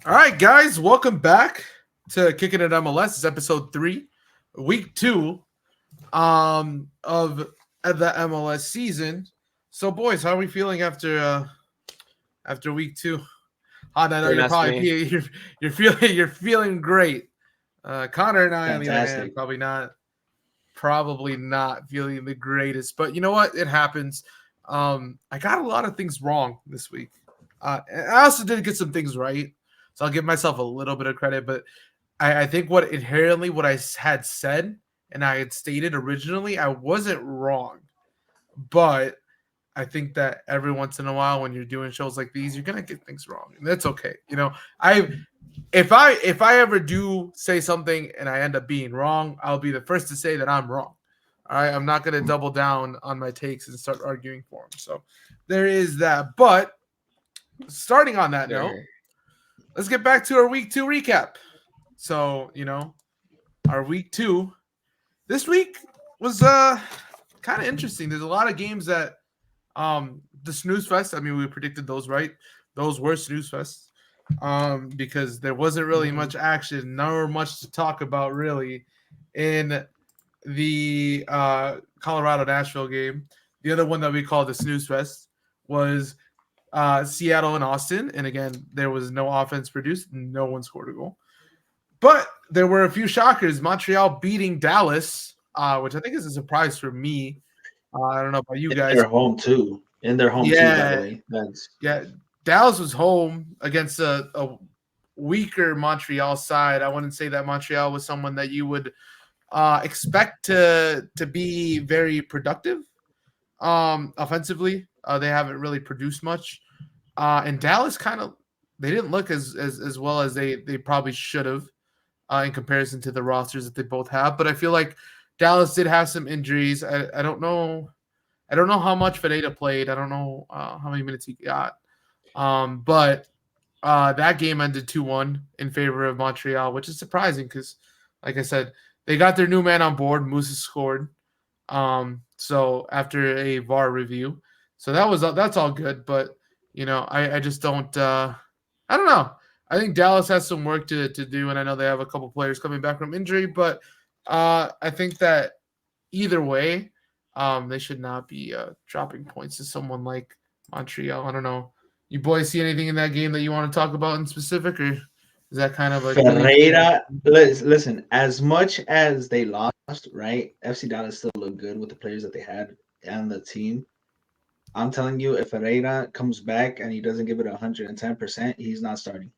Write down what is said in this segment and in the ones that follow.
All right, guys, welcome back to Kickn'it MLS. It's episode 3, week 2 of the MLS season. So, boys, how are we feeling after week 2? I know Don't you're ask probably me. you're feeling great. Connor and I, on the other hand, Fantastic. probably not feeling the greatest. But you know what? It happens. I got a lot of things wrong this week. And I also did get some things right. So I'll give myself a little bit of credit, but I think what I had said and I had stated originally, I wasn't wrong. But I think that every once in a while when you're doing shows like these, you're gonna get things wrong. And that's okay. You know, if I ever do say something and I end up being wrong, I'll be the first to say that I'm wrong. All right. I'm not gonna double down on my takes and start arguing for them. So there is that. But starting on that note, let's get back to our week 2 recap. So, our week 2 this week was kind of interesting. There's a lot of games that the snooze fest, I mean, we predicted those, right? Those were snooze fests. Because there wasn't really much action, nor much to talk about really in the Colorado Nashville game. The other one that we called the snooze fest was Seattle and Austin. And again, there was no offense produced. No one scored a goal. But there were a few shockers. Montreal beating Dallas, which I think is a surprise for me. I don't know about you guys. They're home too. And they're home too, by the way. Yeah. Dallas was home against a weaker Montreal side. I wouldn't say that Montreal was someone that you would expect to be very productive offensively. They haven't really produced much. And Dallas they didn't look as well as they probably should have in comparison to the rosters that they both have. But I feel like Dallas did have some injuries. I don't know. I don't know how much Pineda played. I don't know how many minutes he got. But that game ended 2-1 in favor of Montreal, which is surprising because, like I said, they got their new man on board. Musa scored. So after a VAR review, so that's all good. But I just don't. I don't know. I think Dallas has some work to do, and I know they have a couple players coming back from injury. But I think that either way, they should not be dropping points to someone like Montreal. I don't know. You boys see anything in that game that you want to talk about in specific, or is that kind of like Ferreira? Listen, as much as they lost, right? FC Dallas still looked good with the players that they had and the team. I'm telling you, if Ferreira comes back and he doesn't give it 110%, he's not starting.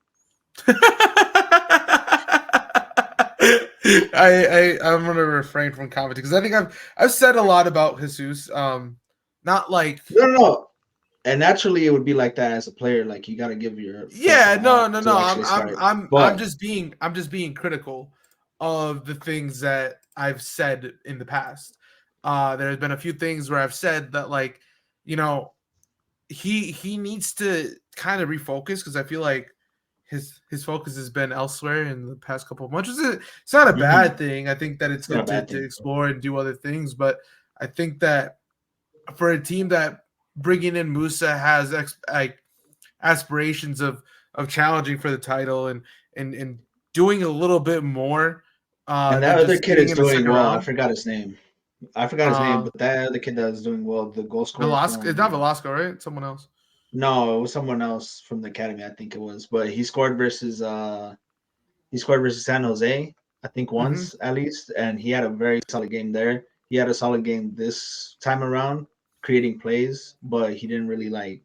I'm gonna refrain from commenting because I think I've said a lot about Jesus. Not like No. And naturally, it would be like that as a player. Like you got to give your no. I'm just being critical of the things that I've said in the past. There's been a few things where I've said that he needs to kind of refocus because I feel like his focus has been elsewhere in the past couple of months. It's not a bad thing. I think that it's good to explore and do other things, but I think that for a team that bringing in Musa has aspirations of challenging for the title and doing a little bit more. And that other kid is doing well. I forgot his name. But that other kid that is doing well, the goal scorer. It's not Velasco, right? It's someone else. No, it was someone else from the academy, I think it was. But he scored versus San Jose, I think once at least, and he had a very solid game there. He had a solid game this time around, creating plays, but he didn't really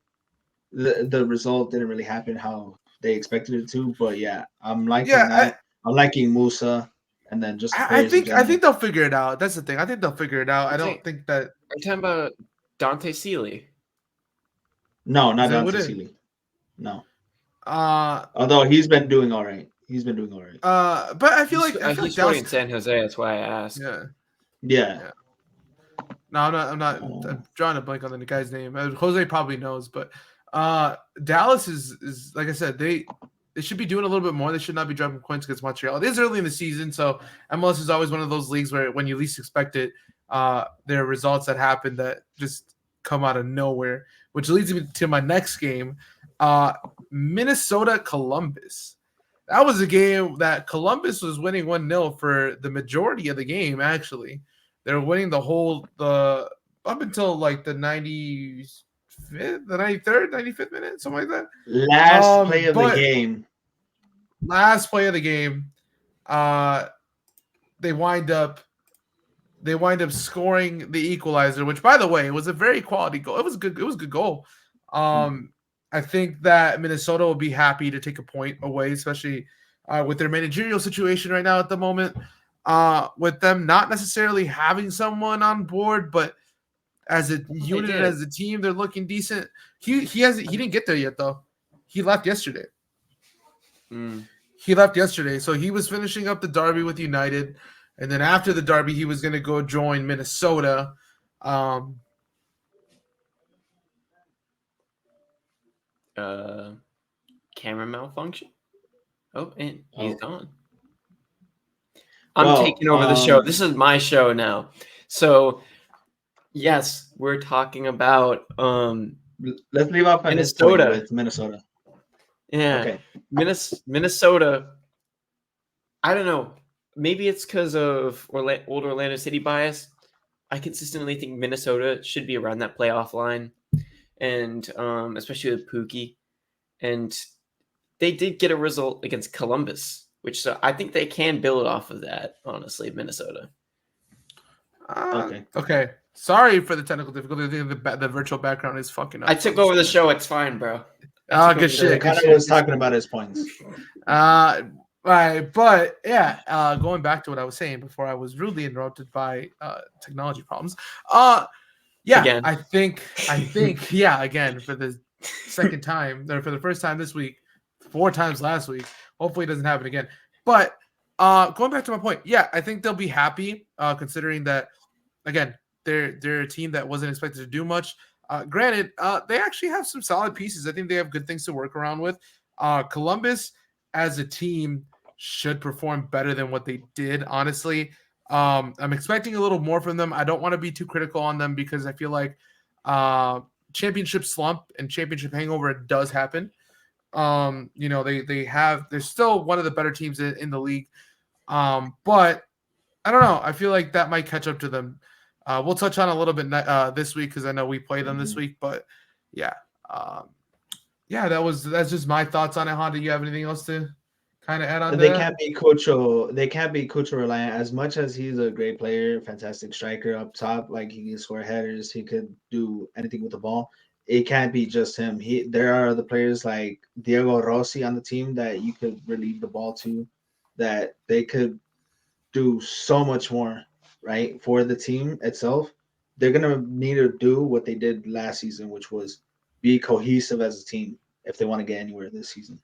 the result didn't really happen how they expected it to. But yeah, I'm liking that. I'm liking Musa, and then just I think they'll figure it out. That's the thing. I think they'll figure it out. I don't think that. Are you talking about Dante Seeley? No, not Dante Seeley. No. Although he's been doing all right. But I feel like he's playing in San Jose. That's why I asked. Yeah. No, I'm not. I'm drawing a blank on the guy's name. Jose probably knows, but Dallas is like I said, they should be doing a little bit more. They should not be dropping points against Montreal. It is early in the season, so MLS is always one of those leagues where when you least expect it, there are results that happen that just come out of nowhere. Which leads me to my next game, Minnesota Columbus. that was a game that Columbus was winning 1-0 for the majority of the game. Actually, they were winning the up until like the 95th, the 93rd, 95th minute, something like that. Last play of the But game. last play of the game, they wind up scoring the equalizer, which, by the way, was a very quality goal. It was good. It was a good goal. I think that Minnesota will be happy to take a point away, especially with their managerial situation right now at the moment. With them not necessarily having someone on board, but as a unit and as a team, they're looking decent. He didn't get there yet though. He left yesterday. He left yesterday, so he was finishing up the derby with United, and then after the derby, he was going to go join Minnesota. Camera malfunction. Oh, and he's gone. I'm taking over the show. This is my show now. So, yes, we're talking about let's leave off on Minnesota with Minnesota. Yeah. Okay. Minnesota. I don't know. Maybe it's because of old Orlando City bias. I consistently think Minnesota should be around that playoff line, and especially with Pookie. And they did get a result against Columbus, which I think they can build off of that, honestly, Minnesota. Okay. Sorry for the technical difficulty. The virtual background is fucking up. I took over the show. It's fine, bro. Good shit. Connor was talking about his points. Right, but yeah, going back to what I was saying before I was rudely interrupted by technology problems. Yeah, again. I think, yeah, again, for the second time, or for the first time this week, 4 times last week. Hopefully it doesn't happen again. But going back to my point, yeah, I think they'll be happy considering that, again, they're a team that wasn't expected to do much. Granted, they actually have some solid pieces. I think they have good things to work around with. Columbus, as a team, should perform better than what they did, honestly. I'm expecting a little more from them. I don't want to be too critical on them because I feel like championship slump and championship hangover does happen. They're still one of the better teams in the league. But I don't know. I feel like that might catch up to them. We'll touch on a little bit this week because I know we play them this week. But yeah, that's just my thoughts on it. Honda, you have anything else to kind of add on? They can't be Cucho reliant. As much as he's a great player, fantastic striker up top, like he can score headers, he could do anything with the ball. It can't be just him. There are other players like Diego Rossi on the team that you could relieve the ball to, that they could do so much more, right, for the team itself. They're gonna need to do what they did last season, which was be cohesive as a team if they want to get anywhere this season.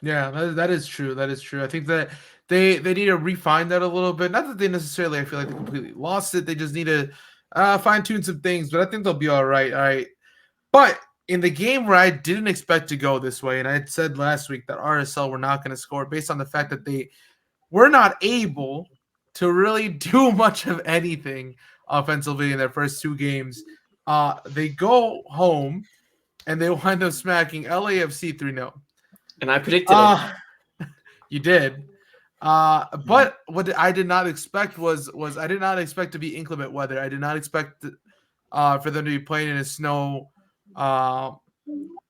Yeah, that is true. That is true. I think that they need to refine that a little bit. Not that they necessarily, I feel like they completely lost it. They just need to fine tune some things, but I think they'll be all right. All right. But in the game where I didn't expect to go this way, and I had said last week that RSL were not going to score based on the fact that they were not able to really do much of anything offensively in their first 2 games. They go home and they wind up smacking LAFC 3-0. And I predicted it. You did. But what I did not expect was I did not expect to be inclement weather. I did not expect for them to be playing in a snow. I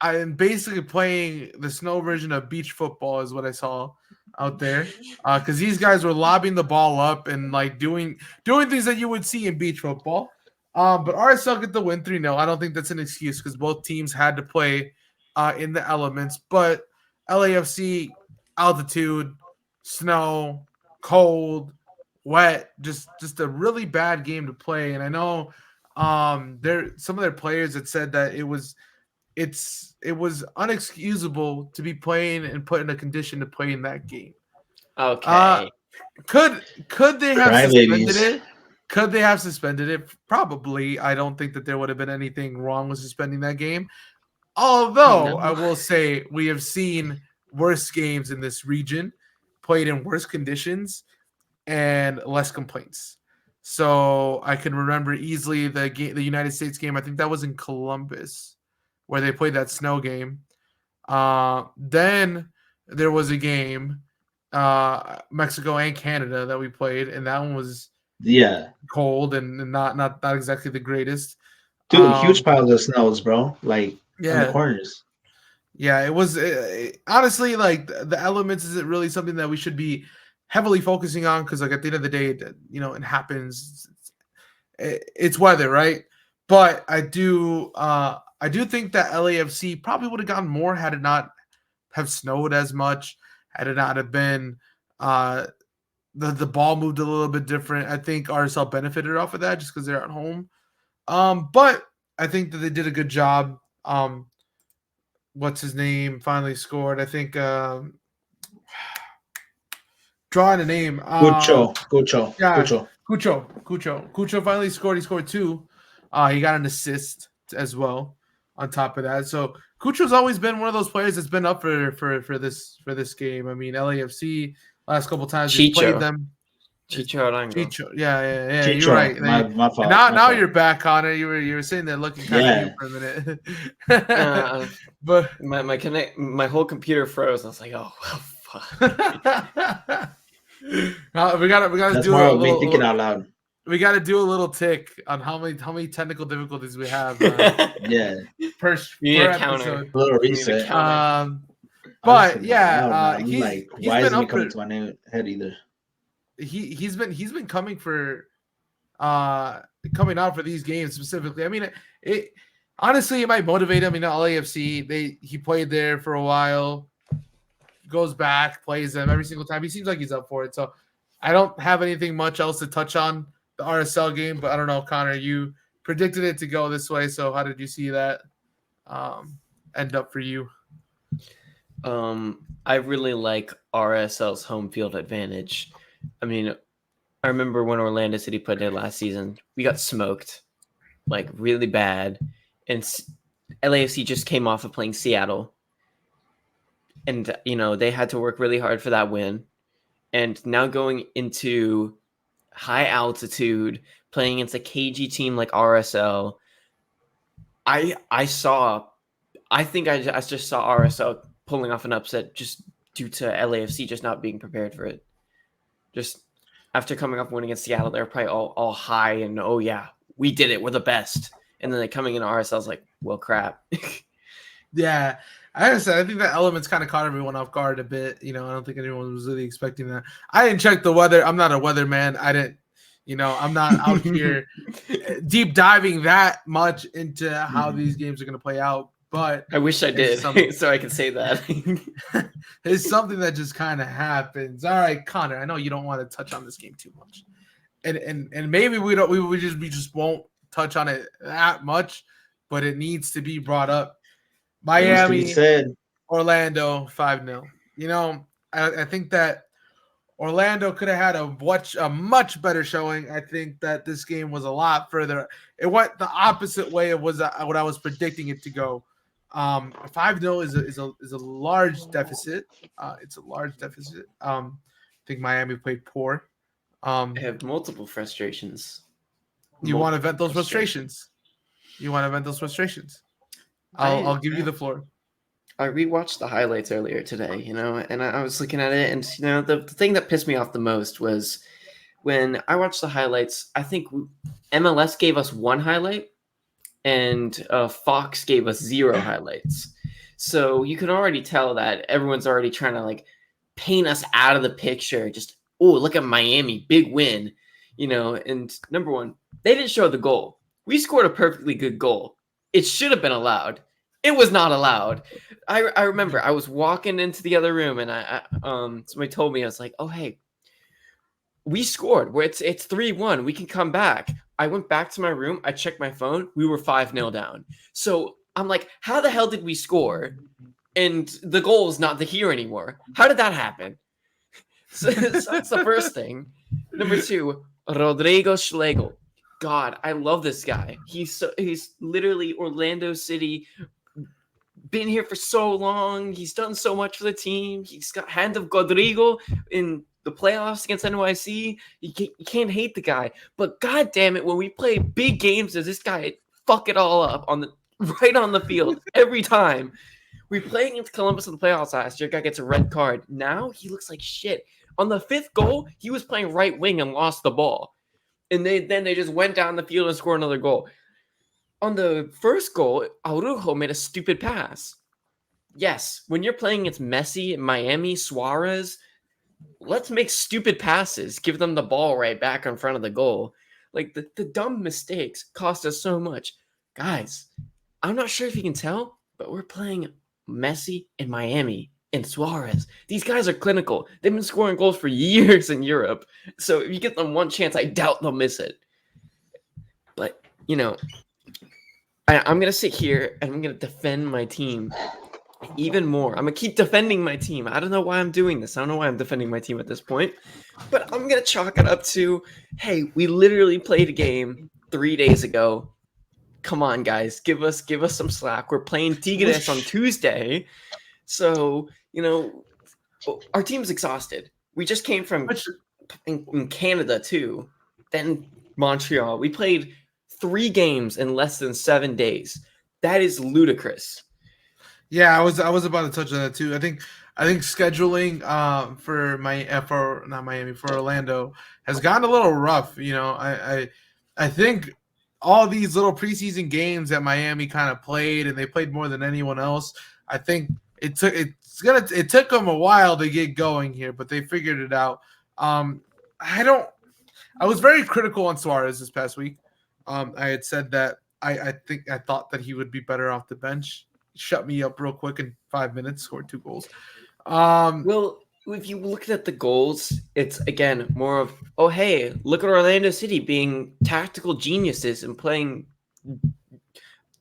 am basically playing the snow version of beach football is what I saw out there. Because these guys were lobbing the ball up and like doing things that you would see in beach football. But RSL get the win 3-0. I don't think that's an excuse because both teams had to play in the elements. But LAFC, altitude, snow, cold, wet, just a really bad game to play. And I know some of their players had said that it was unexcusable to be playing and put in a condition to play in that game. Okay. Could they have suspended it? Could they have suspended it? Probably. I don't think that there would have been anything wrong with suspending that game. Although I will say we have seen worse games in this region, played in worse conditions and less complaints. So I can remember easily the United States game. I think that was in Columbus where they played that snow game. Then there was a game, Mexico and Canada that we played, and that one was cold and not exactly the greatest. Dude, huge piles of snows, bro. Like on the corners. Yeah, it was honestly like the elements isn't really something that we should be heavily focusing on because like at the end of the day, it happens. It's weather, right? But I do think that LAFC probably would have gotten more had it not have snowed as much, had it not have been the ball moved a little bit different. I think RSL benefited off of that just because they're at home. But I think that they did a good job. What's his name finally scored? I think drawing a name. Cucho. Yeah, Cucho finally scored. He scored 2. He got an assist as well on top of that. So Cucho's always been one of those players that's been up for this game. I mean, LAFC last couple times we played them. Chicho Arango. Chicho. Yeah. Chicho. You're right. My fault. Now you're back, Connor. You were sitting there looking kind of new for a minute. But my whole computer froze. I was like, oh well, fuck. we gotta That's do a little thinking out loud. We got to do a little tick on how many technical difficulties we have. Per counter. episode. A little reset. But yeah, he's like, why isn't he coming to my head either? He's been coming for coming out for these games specifically. I mean, it honestly it might motivate him. LAFC he played there for a while, goes back, plays them every single time. He seems like he's up for it. So I don't have anything much else to touch on the RSL game, but I don't know, Connor, you predicted it to go this way. So how did you see that end up for you? I really like RSL's home field advantage. I mean, I remember when Orlando City played there last season, we got smoked, like really bad. And LAFC just came off of playing Seattle. And, they had to work really hard for that win. And now going into high altitude, playing against a cagey team like RSL, I just saw RSL pulling off an upset just due to LAFC just not being prepared for it. Just after coming off winning against Seattle, they're probably all high and, oh yeah, we did it, we're the best. And then coming into RSL's like, well, crap. Yeah. I think that elements kind of caught everyone off guard a bit. I don't think anyone was really expecting that. I didn't check the weather. I'm not a weatherman. I didn't, I'm not out here deep diving that much into how these games are going to play out. But I wish I did so I could say that. It's something that just kind of happens. All right, Connor, I know you don't want to touch on this game too much. And maybe we just won't touch on it that much, but it needs to be brought up. Miami, Orlando, 5-0. I think that Orlando could have had a much better showing. I think that this game was a lot further. It went the opposite way of what I was predicting it to go. 5-0 is a large deficit. It's a large deficit. I think Miami played poor. I have multiple frustrations. You want to vent those frustrations? I'll give you the floor. I rewatched the highlights earlier today, and I was looking at it, and the thing that pissed me off the most was when I watched the highlights. I think MLS gave us 1 highlight, and Fox gave us 0 highlights. So you can already tell that everyone's already trying to paint us out of the picture. Just look at Miami, big win, And number one, they didn't show the goal. We scored a perfectly good goal. It should have been allowed. It was not allowed. I remember I was walking into the other room and I somebody told me, I was like, oh, hey, we scored. It's 3-1. We can come back. I went back to my room. I checked my phone. We were 5-0 down. So I'm like, how the hell did we score? And the goal is not here anymore. How did that happen? So that's the first thing. Number 2, Rodrigo Schlegel. God, I love this guy. He's literally Orlando City, been here for so long. He's done so much for the team. He's got hand of Rodrigo in the playoffs against NYC. You can't hate the guy. But God damn it, when we play big games, does this guy fuck it all up right on the field every time? We played against Columbus in the playoffs last year. Guy gets a red card. Now he looks like shit. On the 5th goal, he was playing right wing and lost the ball. And then they just went down the field and scored another goal. On the first goal, Araujo made a stupid pass. Yes, when you're playing against Messi, Miami, Suarez, let's make stupid passes. Give them the ball right back in front of the goal. Like, the dumb mistakes cost us so much. Guys, I'm not sure if you can tell, but we're playing Messi in Miami and Suarez. These guys are clinical. They've been scoring goals for years in Europe. So if you get them one chance, I doubt they'll miss it. But, you know, I'm going to sit here and I'm going to defend my team even more. I'm going to keep defending my team. I don't know why I'm doing this. I don't know why I'm defending my team at this point. But I'm going to chalk it up to, hey, we literally played a game 3 days ago. Come on, guys. Give us some slack. We're playing Tigres on Tuesday. So, you know, our team's exhausted. We just came from in Canada, too. Then Montreal. We played 3 games in less than 7 days. That is ludicrous. Yeah, I was about to touch on that too. I think scheduling for Orlando has gotten a little rough. You know, I think all these little preseason games that Miami kind of played, and they played more than anyone else. I think it took them a while to get going here, but they figured it out. I was very critical on Suarez this past week. I had said that I thought that he would be better off the bench. Shut me up real quick in 5 minutes, scored 2 goals. Well, if you look at the goals, it's again more of, oh, hey, look at Orlando City being tactical geniuses and playing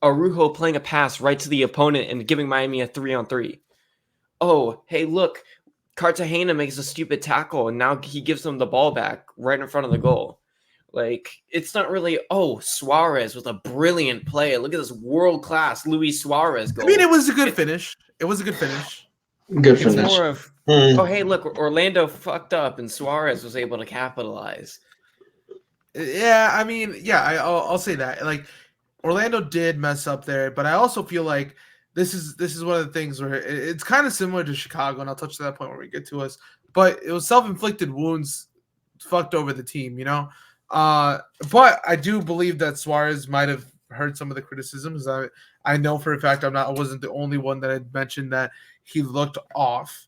Araujo playing a pass right to the opponent and giving Miami a 3-on-3. Oh, hey, look, Cartagena makes a stupid tackle and now he gives them the ball back right in front of the goal. Like, it's not really, oh, Suarez with a brilliant play. Look at this world-class Luis Suarez goal. I mean, it was a good finish. It was a good finish. Good finish. It's more of, oh, hey, look, Orlando fucked up and Suarez was able to capitalize. Yeah, I mean, yeah, I'll say that. Like, Orlando did mess up there, but I also feel like this is one of the things where it's kind of similar to Chicago, and I'll touch to that point when we get to us. But it was self-inflicted wounds fucked over the team, you know? But I do believe that Suarez might have heard some of the criticisms. I know for a fact I wasn't the only one that had mentioned that he looked off.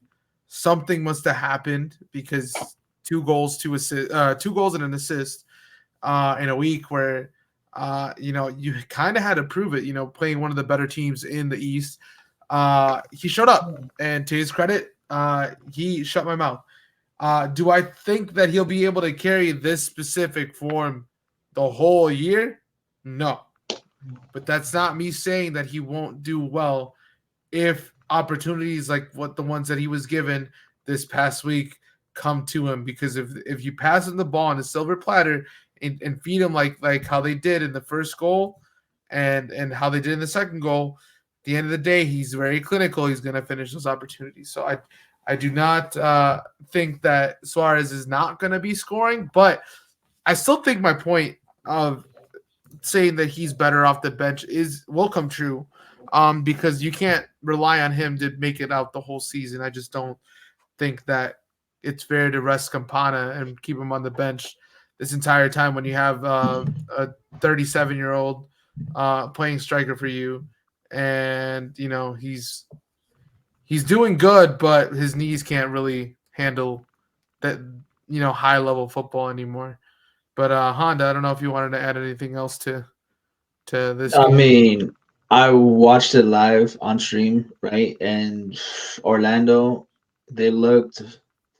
Something must have happened because 2 goals, 2 and an assist in a week where you know, you kind of had to prove it, you know, playing one of the better teams in the East. He showed up, and to his credit, he shut my mouth. Do I think that he'll be able to carry this specific form the whole year? No. But that's not me saying that he won't do well if opportunities like what the ones that he was given this past week come to him. Because if you pass him the ball on a silver platter and feed him like how they did in the first goal and how they did in the second goal, at the end of the day, he's very clinical. He's going to finish those opportunities. So I do not think that Suarez is not going to be scoring, but I still think my point of saying that he's better off the bench will come true, because you can't rely on him to make it out the whole season. I just don't think that it's fair to rest Campana and keep him on the bench this entire time when you have a 37-year-old playing striker for you, and you know he's doing good, but his knees can't really handle that, you know, high level football anymore. But Honda, I don't know if you wanted to add anything else to this game. I mean, I watched it live on stream, right? And Orlando, they looked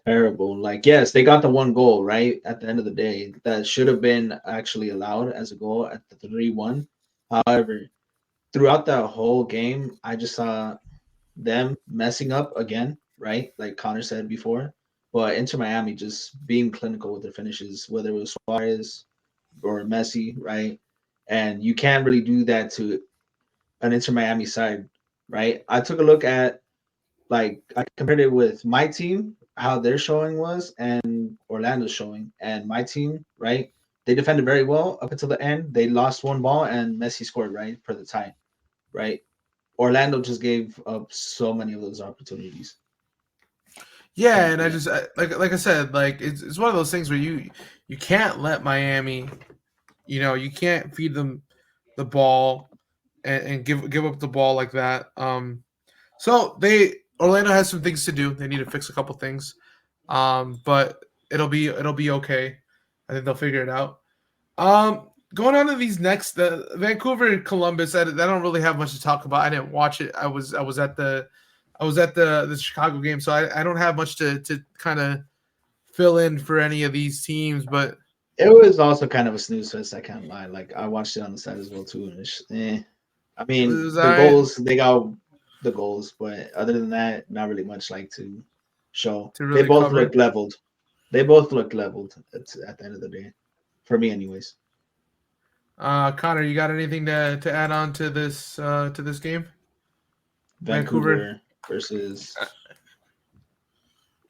terrible. Like, yes, they got the 1 goal, right? At the end of the day, that should have been actually allowed as a goal at the 3-1. However, throughout that whole game, I just saw them messing up again, right? Like Connor said before. But Inter Miami just being clinical with their finishes, whether it was Suarez or Messi, right? And you can't really do that to an Inter Miami side, right? I took a look at, like, I compared it with my team, how their showing was, and Orlando's showing. And my team, right? They defended very well up until the end. They lost 1 ball, and Messi scored, right, for the tie, right? Orlando just gave up so many of those opportunities. Yeah, and like I said, like it's one of those things where you can't let Miami, you can't feed them the ball and give up the ball like that. So Orlando has some things to do. They need to fix a couple things, but it'll be okay. I think they'll figure it out. Going on to these next, the Vancouver Columbus. I don't really have much to talk about. I didn't watch it. I was at the Chicago game, so I don't have much to kind of fill in for any of these teams. But it was also kind of a snooze fest. I can't lie. Like I watched it on the side as well too, and I mean, the goals, they got the goals, but other than that, not really much like to show. They both looked leveled. They both looked leveled at the end of the day, for me, anyways. Connor, you got anything to add on to this game? Vancouver versus.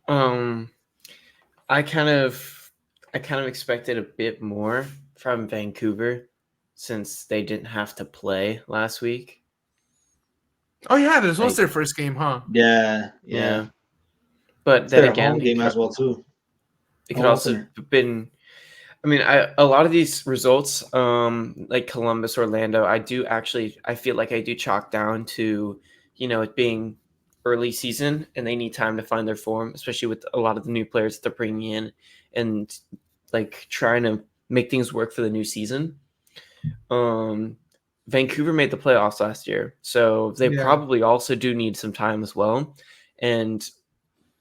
I kind of expected a bit more from Vancouver since they didn't have to play last week. Oh yeah, this was their first game, huh? Yeah. But it's then their again, home game as well too. It could also have been. I mean, a lot of these results, like Columbus, Orlando, I feel like I do chalk down to, it being early season and they need time to find their form, especially with a lot of the new players that they're bringing in and like trying to make things work for the new season. Vancouver made the playoffs last year, so they probably also do need some time as well. And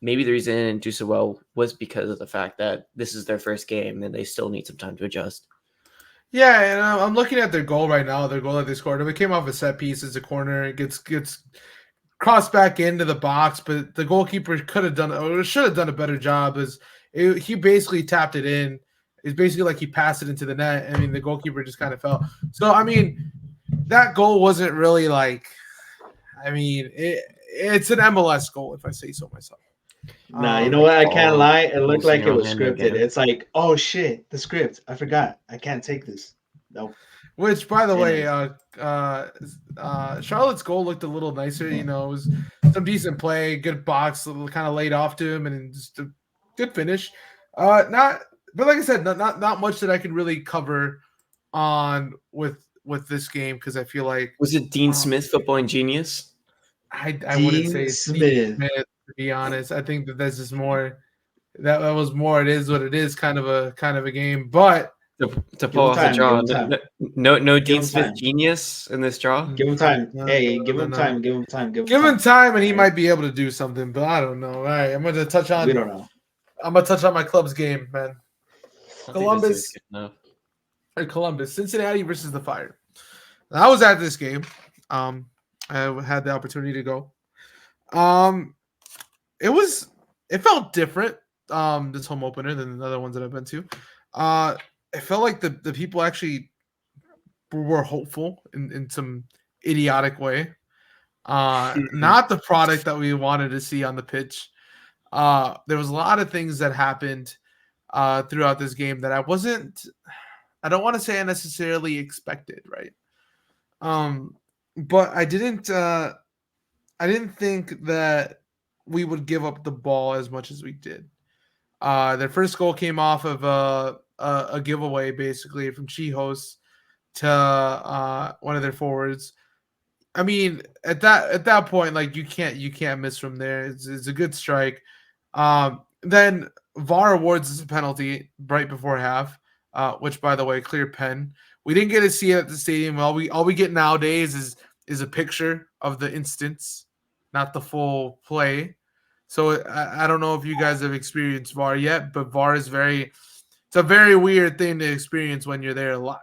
maybe the reason they didn't do so well was because of the fact that this is their first game and they still need some time to adjust. Yeah, and I'm looking at their goal right now. Their goal that they scored, it came off a set piece. It's a corner. It gets crossed back into the box, but the goalkeeper could have done or should have done a better job. He basically tapped it in. It's basically like he passed it into the net. I mean, the goalkeeper just kind of fell. So I mean, that goal wasn't really like. I mean, it's an MLS goal, if I say so myself. Nah, you know what? I can't lie. It looked like it was scripted. It's like, oh shit, the script. I forgot. I can't take this. Nope. Which, by the way, Charlotte's goal looked a little nicer. It was some decent play, good box, kind of laid off to him, and just a good finish. But like I said, not much that I can really cover on with this game because I feel like was it Dean Smith, footballing genius? I wouldn't say it's Dean Smith. To be honest, I think that this is more. That was more. It is what it is. Kind of a game, but to pull off the draw. No Dean Smith genius in this draw. Give him time. Give him time. Give him time. Give him time, and he might be able to do something. But I don't know. All right, I'm going to touch on. We don't know. I'm going to touch on my club's game, man. Columbus, Cincinnati versus the Fire. I was at this game. I had the opportunity to go. It felt different. This home opener than the other ones that I've been to. It felt like the people actually were hopeful in some idiotic way. Not the product that we wanted to see on the pitch. There was a lot of things that happened throughout this game that I don't want to say I necessarily expected, right? But I didn't think that we would give up the ball as much as we did. Their first goal came off of a giveaway, basically from Chihos to one of their forwards. I mean, at that point, like you can't miss from there. It's a good strike. Then VAR awards us a penalty right before half, which, by the way, clear pen. We didn't get to see it at the stadium. All we get nowadays is a picture of the instance, not the full play. So I don't know if you guys have experienced VAR yet, but VAR is it's a very weird thing to experience when you're there live.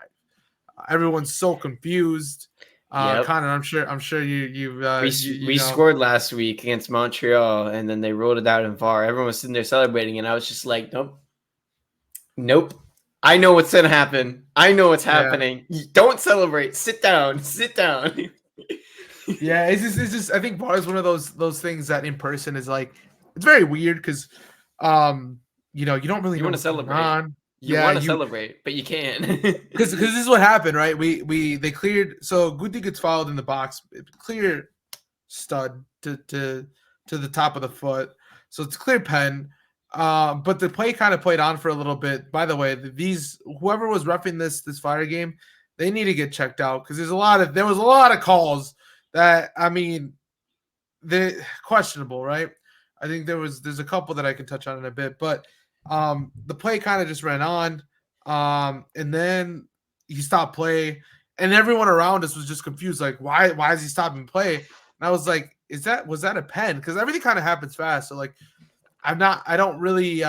Everyone's so confused. Connor, I'm sure we scored last week against Montreal, and then they rolled it out in VAR. Everyone was sitting there celebrating, and I was just like, nope. I know what's gonna happen. I know what's happening. Don't celebrate. Sit down. Yeah, it's just I think VAR is one of those things that in person is like it's very weird because you don't really want to celebrate. You want to celebrate, but you can't. Because this is what happened, right? They cleared, so Guti gets fouled in the box. Clear stud to the top of the foot. So it's clear pen. But the play kind of played on for a little bit. By the way, whoever was reffing this Fire game, they need to get checked out because there was a lot of calls that, I mean, they're questionable, right? I think there's a couple that I can touch on in a bit, but the play kind of just ran on, and then he stopped play, and everyone around us was just confused, like why is he stopping play? And I was like, was that a pen? Because everything kind of happens fast, so like I don't really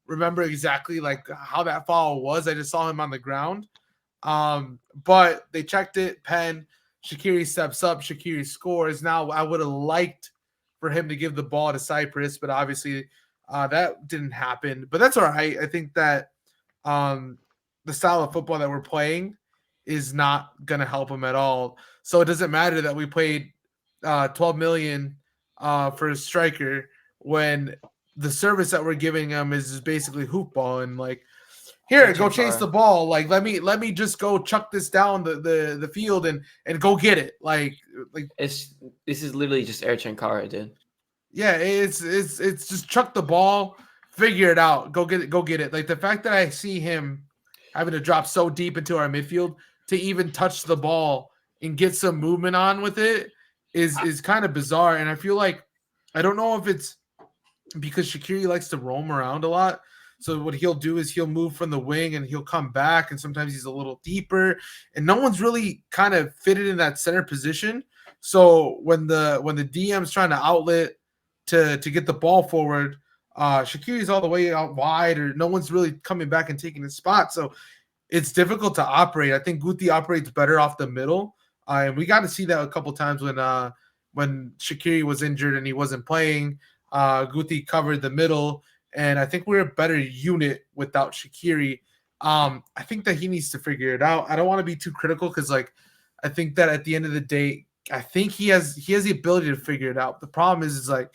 remember exactly like how that foul was. I just saw him on the ground, but they checked it, pen. Shaqiri steps up. Shaqiri scores. Now, I would have liked for him to give the ball to Cyprus, but obviously that didn't happen. But that's all right. I think that the style of football that we're playing is not going to help him at all. So it doesn't matter that we paid $12 million for a striker when the service that we're giving him is basically hoop ball and like, here, go chase the ball. Like, let me just go chuck this down the field and go get it. Like this is literally just Air Chankara, dude. Yeah, it's just chuck the ball, figure it out, go get it. Like the fact that I see him having to drop so deep into our midfield to even touch the ball and get some movement on with it is kind of bizarre. And I feel like I don't know if it's because Shaqiri likes to roam around a lot. So what he'll do is he'll move from the wing and he'll come back, and sometimes he's a little deeper, and no one's really kind of fitted in that center position. So when the DM's trying to outlet to get the ball forward, Shaqiri's all the way out wide, or no one's really coming back and taking his spot. So it's difficult to operate. I think Guti operates better off the middle, and we got to see that a couple times when Shaqiri was injured and he wasn't playing. Guti covered the middle. And I think we're a better unit without Shaqiri. I think that he needs to figure it out. I don't want to be too critical because, like, I think that at the end of the day, I think he has the ability to figure it out. The problem is like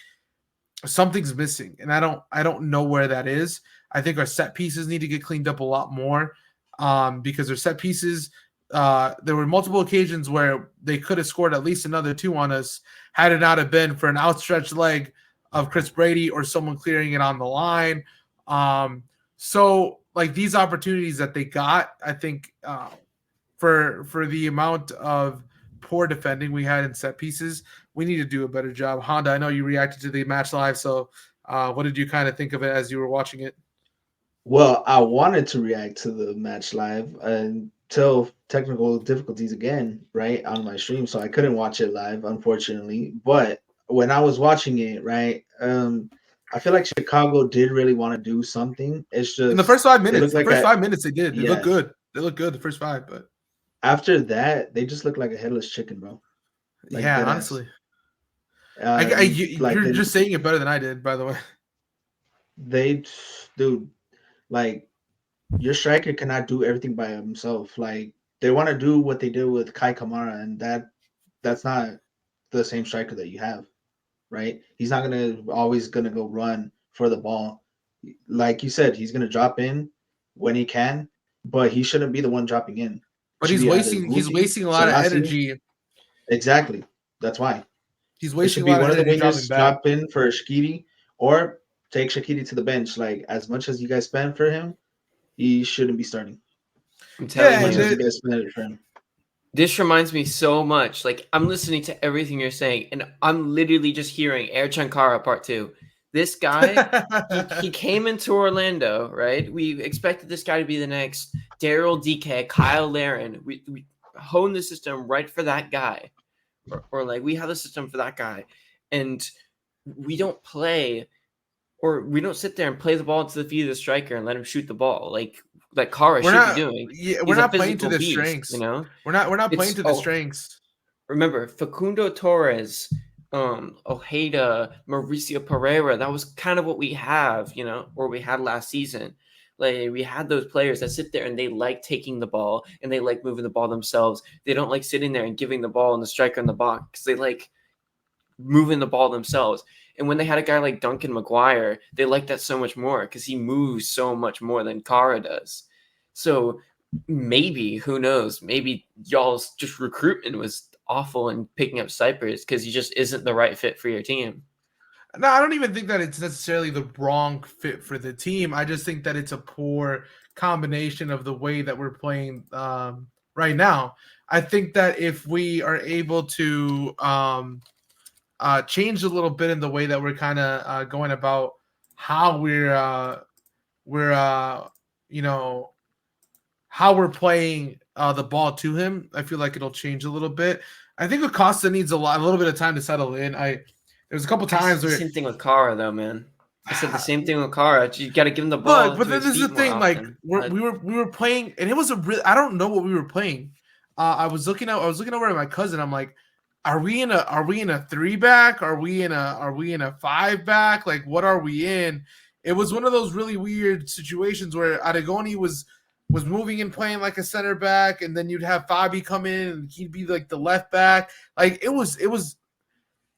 something's missing, and I don't know where that is. I think our set pieces need to get cleaned up a lot more because our set pieces. There were multiple occasions where they could have scored at least another 2 on us had it not have been for an outstretched leg of Chris Brady or someone clearing it on the line. So like these opportunities that they got, I think for the amount of poor defending we had in set pieces, we need to do a better job. Honda, I know you reacted to the match live. So what did you kind of think of it as you were watching it? Well, I wanted to react to the match live until technical difficulties again, right, on my stream. So I couldn't watch it live, unfortunately. But when I was watching it, right, I feel like Chicago did really want to do something. It's just in the first 5 minutes. Like 5 minutes they did. They yeah. looked good. They looked good the first 5, but after that, they just look like a headless chicken, bro. Like, yeah, honestly. You're just saying it better than I did, by the way. Dude, like your striker cannot do everything by himself. Like they want to do what they did with Kai Kamara, and that's not the same striker that you have, right? He's not always gonna go run for the ball. Like you said, he's gonna drop in when he can, but he shouldn't be the one dropping in. But he's wasting a lot of energy. Exactly. That's why. He's wasting a lot of energy. One of the wingers drop in for Shaqiri or take Shaqiri to the bench. Like as much as you guys spend for him, he shouldn't be starting. I'm telling you, you guys spend it for him. This reminds me so much. Like I'm listening to everything you're saying, and I'm literally just hearing Air Chankara Part 2. This guy, he came into Orlando, right? We expected this guy to be the next Daryl DK, Kyle Larin. We honed the system right for that guy, or like we have the system for that guy, and we don't play, or we don't sit there and play the ball into the feet of the striker and let him shoot the ball like Kara should be doing. Yeah, we're not playing to the strengths. You know, we're not playing to the strengths. Remember, Facundo Torres, Ojeda, Mauricio Pereira. That was kind of what we have, you know, or we had last season. Like we had those players that sit there and they like taking the ball and they like moving the ball themselves. They don't like sitting there and giving the ball and the striker in the box. They like moving the ball themselves. And when they had a guy like Duncan McGuire, they liked that so much more because he moves so much more than Kara does. So maybe, who knows, maybe y'all's just recruitment was awful and picking up snipers because he just isn't the right fit for your team. No, I don't even think that it's necessarily the wrong fit for the team. I just think that it's a poor combination of the way that we're playing right now. I think that if we are able to change a little bit in the way that we're kind of going about how how we're playing the ball to him, I feel like it'll change a little bit. I think Acosta needs a little bit of time to settle in. There's a couple times where same thing with Kara though, man. I said the same thing with Kara. You got to give him the ball. Look, but then this is the thing. Like we were playing, and it was a real. I don't know what we were playing. I was looking over at my cousin. I'm like, are we in a 3-back? Are we in a 5-back? Like, what are we in? It was one of those really weird situations where Aragoni was moving and playing like a center back, and then you'd have Fabi come in and he'd be like the left back. Like it was.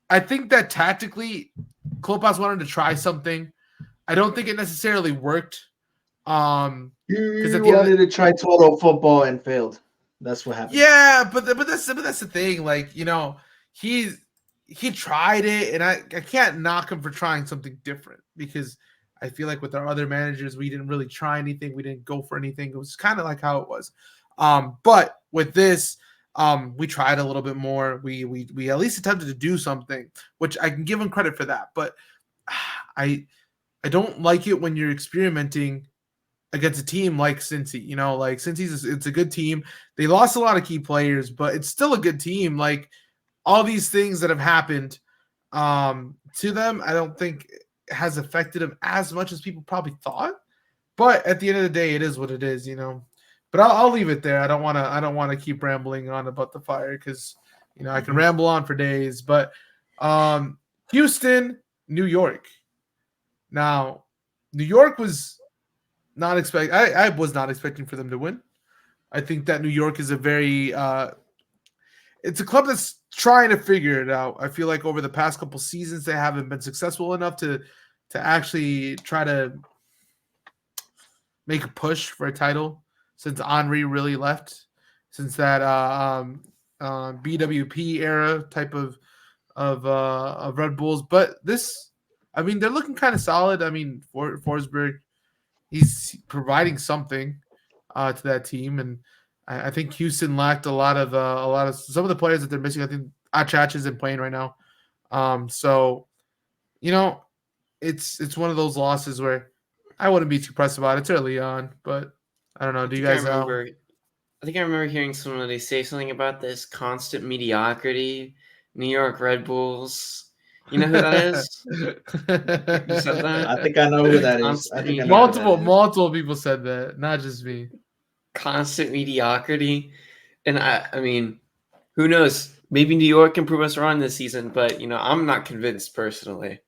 I think that tactically, Klopas wanted to try something. I don't think it necessarily worked. You wanted to try total football and failed. That's what happened. Yeah, but that's the thing. Like, he tried it, and I can't knock him for trying something different because I feel like with our other managers, we didn't really try anything. We didn't go for anything. It was kind of like how it was. But with this, we tried a little bit more. We at least attempted to do something, which I can give him credit for that. But I don't like it when you're experimenting against a team like Cincy. Like Cincy's it's a good team. They lost a lot of key players, but it's still a good team. Like all these things that have happened to them, I don't think has affected them as much as people probably thought. But at the end of the day, it is what it is, But I'll leave it there. I don't want to keep rambling on about the Fire because I can ramble on for days. But Houston, New York. Now, New York was not expect. I was not expecting for them to win. I think that New York is a very it's a club that's trying to figure it out. I feel like over the past couple seasons they haven't been successful enough to actually try to make a push for a title since Henry really left, since that BWP era type of Red Bulls. But this, I mean, they're looking kind of solid. I mean, Forsberg, he's providing something to that team, and I think Houston lacked a lot of some of the players that they're missing. I think Achach isn't playing right now, so it's one of those losses where I wouldn't be too pressed about it. It's early on, but I don't know. Do you guys know? I think I remember hearing somebody say something about this constant mediocrity, New York Red Bulls. You know who that is? You said that? I think I know who that is. Multiple people said that, not just me. Constant mediocrity. And I mean, who knows? Maybe New York can prove us wrong this season, but I'm not convinced personally.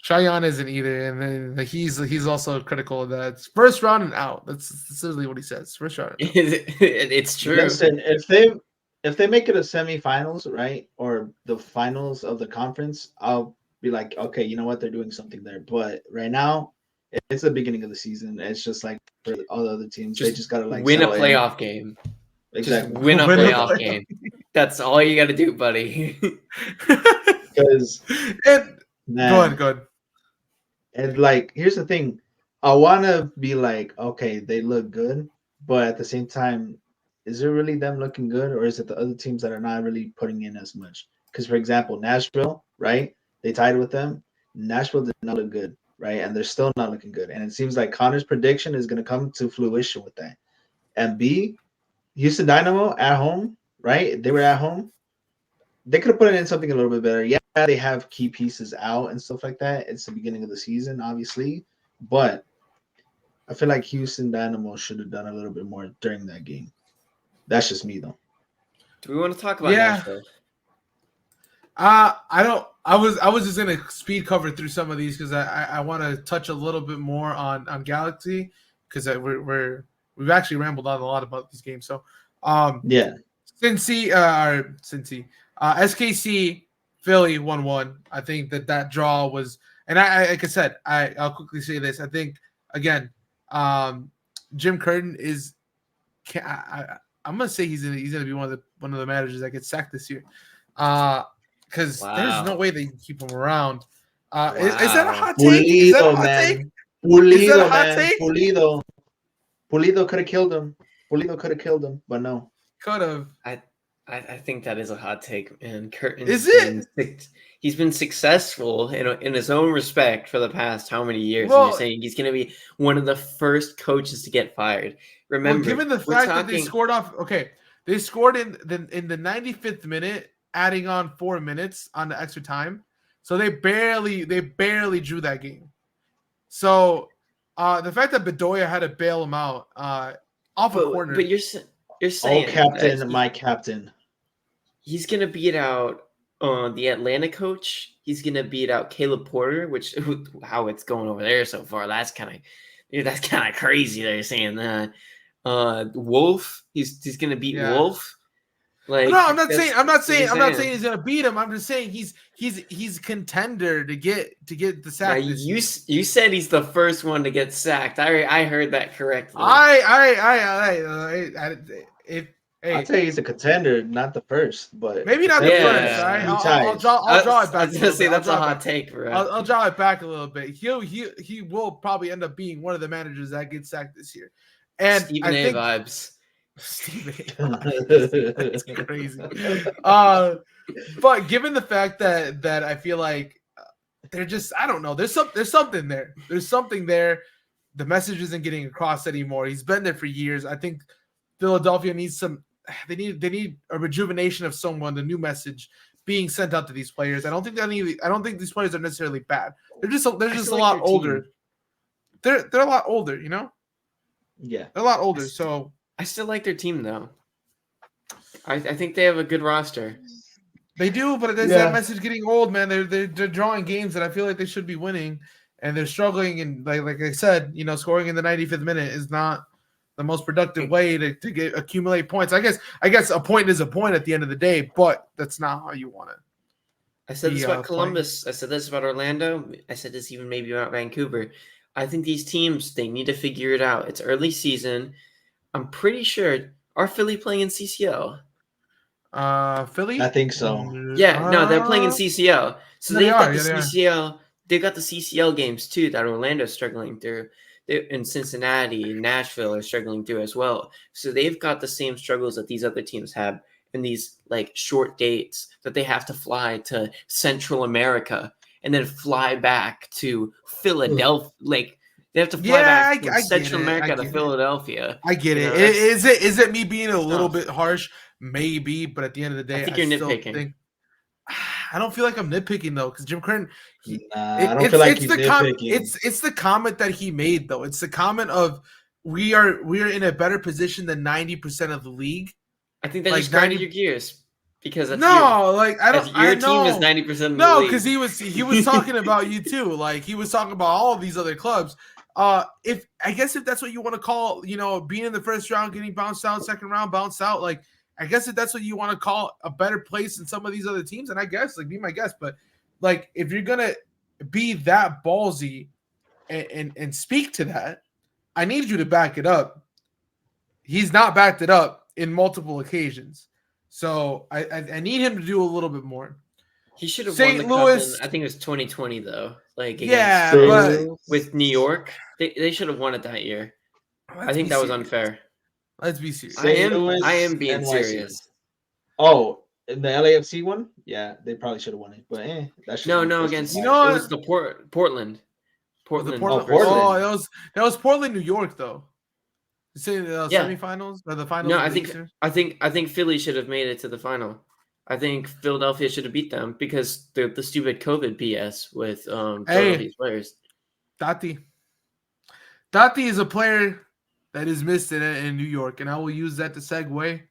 Cheyenne isn't either, and then he's also critical of that. It's first round and out. That's literally what he says. First round. It's true. Listen, if they make it a semifinals, right, or the finals of the conference, I'll be like, okay, you know what, they're doing something there. But right now, it's the beginning of the season. It's just like for all the other teams, they just gotta win a playoff game. Exactly. Just win a playoff game. That's all you got to do, buddy. Because go ahead. And like, here's the thing. I want to be like, okay, they look good, but at the same time, is it really them looking good, or is it the other teams that are not really putting in as much? Because, for example, Nashville, right? They tied with them. Nashville did not look good, right? And they're still not looking good. And it seems like Connor's prediction is going to come to fruition with that. And B, Houston Dynamo at home, right? They were at home. They could have put in something a little bit better. Yeah, they have key pieces out and stuff like that. It's the beginning of the season, obviously. But I feel like Houston Dynamo should have done a little bit more during that game. That's just me, though. Do we want to talk about Nashville? I don't. I was just gonna speed cover through some of these because I want to touch a little bit more on Galaxy because we've actually rambled on a lot about these games. So yeah, Cincy, SKC, Philly 1-1. I think that draw was, and I like I said, I'll quickly say this. I think again, Jim Curtin is. I'm gonna say he's gonna be one of the managers that gets sacked this year. Because there's no way they can keep him around. Is that a hot Pulido, take? Is that a hot man. take? Pulido, Is that a hot man. take? Pulido could have killed him. Pulido could have killed him, but no. Could have. I think that is a hot take, man. Is it? He's been successful in his own respect for the past how many years? Well, and you're saying he's going to be one of the first coaches to get fired. Remember, given the fact that they scored off, they scored in the 95th minute, adding on 4 minutes on the extra time, so they barely drew that game. So the fact that Bedoya had to bail him out off a corner, but you're saying, captain, my captain. He's gonna beat out the Atlanta coach. He's gonna beat out Caleb Porter, how it's going over there so far. That's kind of crazy. They're saying that. Wolf, he's gonna beat Wolf. Like, no, I'm not saying he's gonna beat him. I'm just saying he's contender to get the sack. Now, you said he's the first one to get sacked. I heard that correctly. I'd say he's a contender, not the first, but maybe not the first. Right? I'll draw it back. I was gonna say that's a hot take, bro. I'll draw it back a little bit. He will probably end up being one of the managers that gets sacked this year. And Stephen A. vibes. Stephen A. vibes. That's crazy. But given the fact that I feel like they're just, I don't know. There's something there. There's something there. The message isn't getting across anymore. He's been there for years. I think Philadelphia needs they need a rejuvenation of someone, the new message being sent out to these players. I don't think these players are necessarily bad. They're just a lot older. They're a lot older, you know? Yeah. They're a lot older, so I still like their team though. I think they have a good roster. They do, but there's that message getting old, man. They're drawing games that I feel like they should be winning, and they're struggling. And like I said, scoring in the 95th minute is not the most productive way to accumulate points. I guess a point is a point at the end of the day, but that's not how you want it. I said this about Columbus. I said this about Orlando. I said this even maybe about Vancouver. I think these teams, they need to figure it out. It's early season. I'm pretty sure. Are Philly playing in CCL? Philly? I think so. Yeah, no, they're playing in CCL. So they got are, the CCL. They got the CCL games too that Orlando's struggling through. In Cincinnati and Nashville are struggling through as well. So they've got the same struggles that these other teams have in these like short dates that they have to fly to Central America and then fly back to Philadelphia. Like they have to fly back from Central America to Philadelphia. I get it. Is it me being a little bit harsh? Maybe, but at the end of the day, I think you're nitpicking. I don't feel like I'm nitpicking though, because Jim Curtin. I don't feel like he's nitpicking. It's the comment that he made though. It's the comment of we are in a better position than 90% of the league. I think that just grinded your gears because team is 90% of the league. No, because he was talking about you too. Like he was talking about all of these other clubs. If that's what you want to call, being in the first round, getting bounced out, second round, bounced out, like. I guess if that's what you want to call a better place than some of these other teams, and I guess be my guest, but like if you're gonna be that ballsy and speak to that, I need you to back it up. He's not backed it up in multiple occasions, so I need him to do a little bit more. He should have won the Cup. I think it was 2020 though. Like but with New York, they should have won it that year. I think that was unfair. Let's be serious. I am being serious. Oh, in the LAFC one? Yeah, they probably should have won it. But that should against it was the Portland. Portland. Oh, that was Portland, New York though. You say the semifinals or the finals? No, I think Philly should have made it to the final. I think Philadelphia should have beat them because the stupid COVID BS with Philadelphia's players. Tati is a player that is missed in New York, and I will use that to segue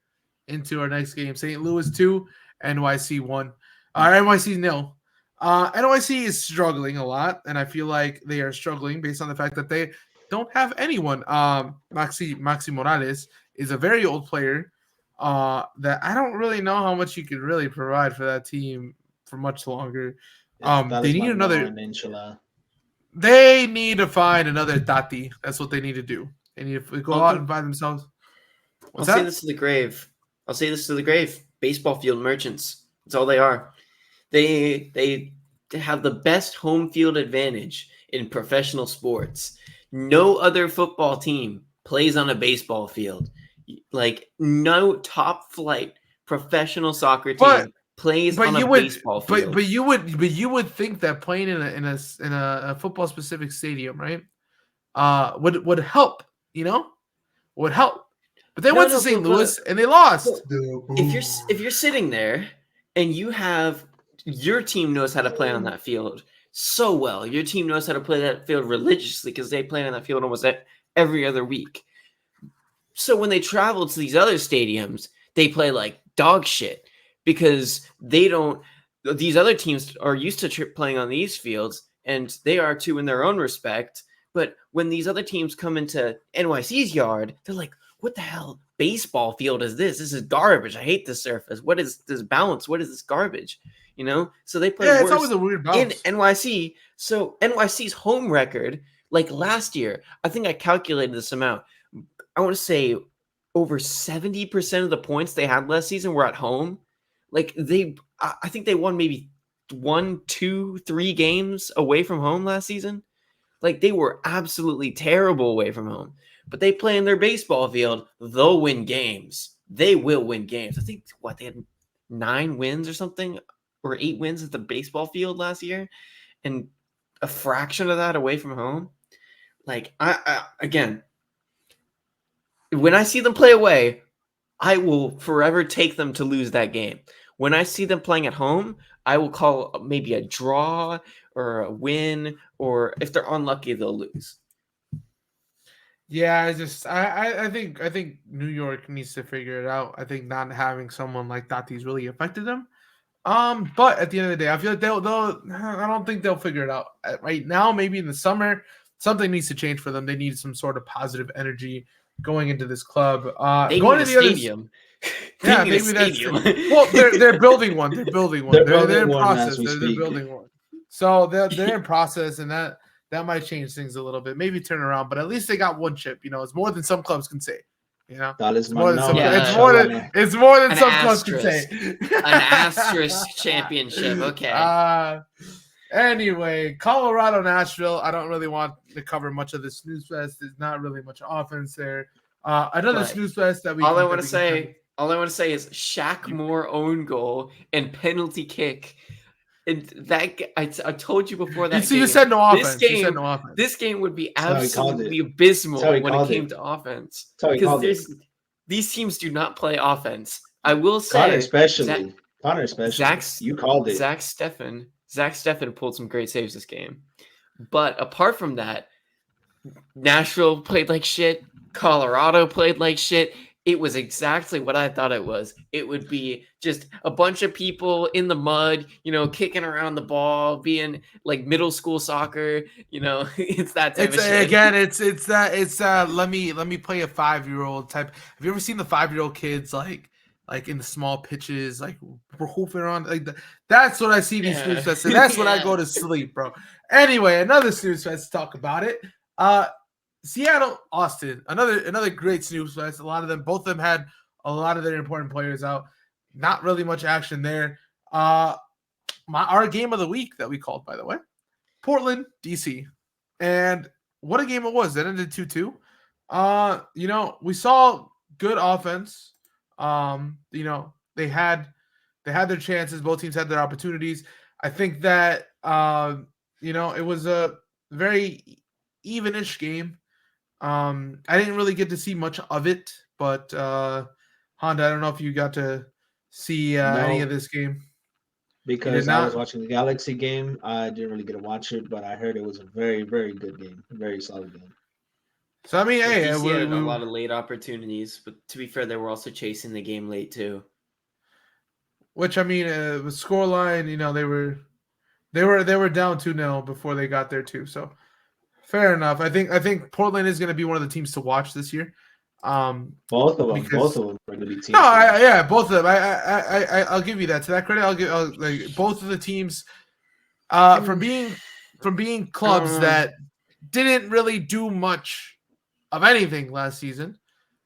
into our next game. St. Louis 2, NYC 1. NYC 0. NYC is struggling a lot, and I feel like they are struggling based on the fact that they don't have anyone. Maxi Morales is a very old player that I don't really know how much he could really provide for that team for much longer. They need another. They need to find another Tati. That's what they need to do. They need to go out and buy themselves. I'll say this to the grave. Baseball field merchants. That's all they are. They have the best home field advantage in professional sports. No other football team plays on a baseball field. Like no top flight professional soccer team plays on a baseball field. But you would think that playing in a football specific stadium, right? Would help, would help. But they went to St. Louis and they lost. If you're sitting there and you have your team knows how to play on that field so well, your team knows how to play that field religiously because they play on that field almost every other week. So when they travel to these other stadiums, they play like dog shit because these other teams are used to playing on these fields, and they are too in their own respect. But when these other teams come into NYC's yard, they're like, what the hell baseball field is this? This is garbage. I hate this surface. What is this bounce? What is this garbage? So they play it's always a weird bounce. in NYC. So NYC's home record, like last year, I think I calculated this amount. I want to say over 70% of the points they had last season were at home. Like I think they won maybe 1, 2, 3 games away from home last season. Like they were absolutely terrible away from home, but they play in their baseball field. They'll win games. They will win games. I think they had 9 wins or something, or 8 wins at the baseball field last year, and a fraction of that away from home. Like I again, when I see them play away, I will forever take them to lose that game. When I see them playing at home, I will call maybe a draw or a win, or if they're unlucky, they'll lose. Yeah, I think New York needs to figure it out. I think not having someone like Tatis really affected them. But at the end of the day, I feel like I don't think they'll figure it out right now. Maybe in the summer, something needs to change for them. They need some sort of positive energy going into this club. They going need to the stadium. Yeah, maybe that's well. They're building one. They're building one. They're in process. They're building one. So they're in process, and that might change things a little bit. Maybe turn around, but at least they got one chip. It's more than some clubs can say. It's more than some clubs can say. An asterisk championship. Okay. Anyway, Colorado, Nashville. I don't really want to cover much of the snooze fest. There's not really much offense there. Another snooze fest that we. All I want to say is Shaq Moore own goal and penalty kick. And that I told you before that. You said no offense. This game would be absolutely abysmal when it came to offense. Because these teams do not play offense. I will say, Connor especially. You called it. Zach Steffen pulled some great saves this game. But apart from that, Nashville played like shit. Colorado played like shit. It was exactly what I thought it was. It would be just a bunch of people in the mud, kicking around the ball, being like middle school soccer. It's that type of shit. Again, it's let me play a 5-year-old type. Have you ever seen the 5-year-old kids like in the small pitches, like we're hoofing around like that's what I see these snooze fests, and that's when I go to sleep, bro. Anyway, another snooze fest. Talk about it. Seattle, Austin, another great snooze fest. Both of them had a lot of their important players out. Not really much action there. Our game of the week that we called, by the way, Portland, DC, and what a game it was. That ended 2-2. We saw good offense. They had their chances. Both teams had their opportunities. I think that it was a very even-ish game. I didn't really get to see much of it, but Honda, I don't know if you got to see any of this game. Because I was watching the Galaxy game. I didn't really get to watch it, but I heard it was a very, very good game. A very solid game. So, I mean, DC had a lot of late opportunities, but to be fair, they were also chasing the game late too. Which, I mean, the scoreline, they were down 2-0 before they got there too. So, fair enough. I think Portland is going to be one of the teams to watch this year. Both of them are going to be teams. Both of them. I'll give you that. To that credit, I'll both of the teams from being clubs that didn't really do much of anything last season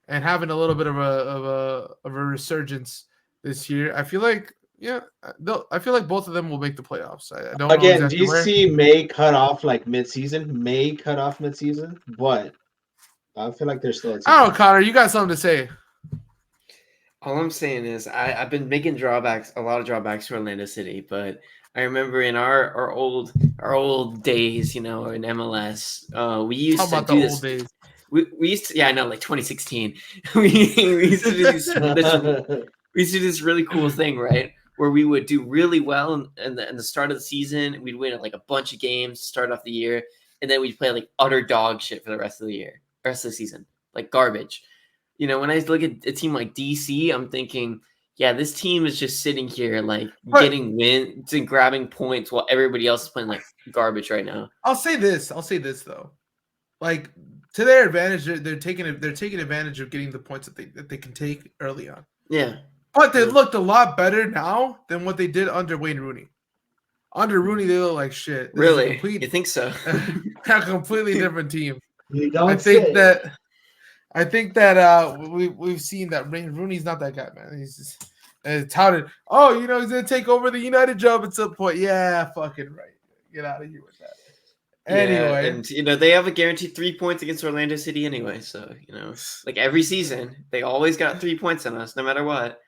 and having a little bit of a resurgence this year. I feel like Yeah, I feel like both of them will make the playoffs. I don't know Again, exactly where. DC may cut off like mid-season, but I feel like they're still a team. I don't know, Connor. You got something to say? All I'm saying is I've been making a lot of drawbacks for Orlando City, but I remember in our old days, in MLS, we used Talk to about do the this. old days. We used to, I know, like 2016. we used to do we used to do this really cool thing, right? Where we would do really well in the start of the season. We'd win like a bunch of games to start off the year, and then we'd play like utter dog shit for the rest of the season, like garbage. When I look at a team like DC, I'm thinking, yeah, this team is just sitting here like getting wins and grabbing points while everybody else is playing like garbage right now. I'll say this though, like to their advantage, they're taking advantage of getting the points that they can take early on. Yeah, but they looked a lot better now than what they did under Wayne Rooney. Under Rooney, they look like shit. Really? You think so? A completely different team. You don't I think that we've seen that Rooney's not that guy, man. He's just touted. Oh, he's gonna take over the United job at some point. Yeah, fucking right. Get out of here with that. Anyway, and they have a guaranteed 3 points against Orlando City anyway. So like every season, they always got 3 points on us, no matter what.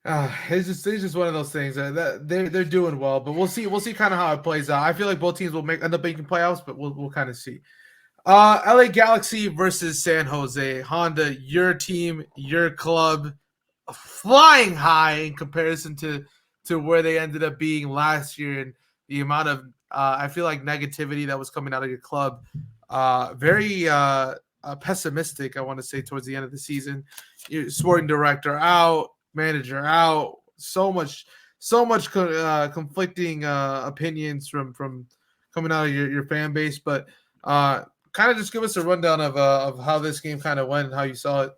It's just one of those things that they're doing well, but we'll see kind of how it plays out. I feel like both teams will end up making playoffs, but we'll kind of see. LA Galaxy versus San Jose. Honda, your team, your club, flying high in comparison to where they ended up being last year, and the amount of I feel like negativity that was coming out of your club. Very pessimistic, I want to say, towards the end of the season. Your sporting director out, manager out. So much conflicting opinions from coming out of your fan base, but kind of just give us a rundown of how this game kind of went and how you saw it.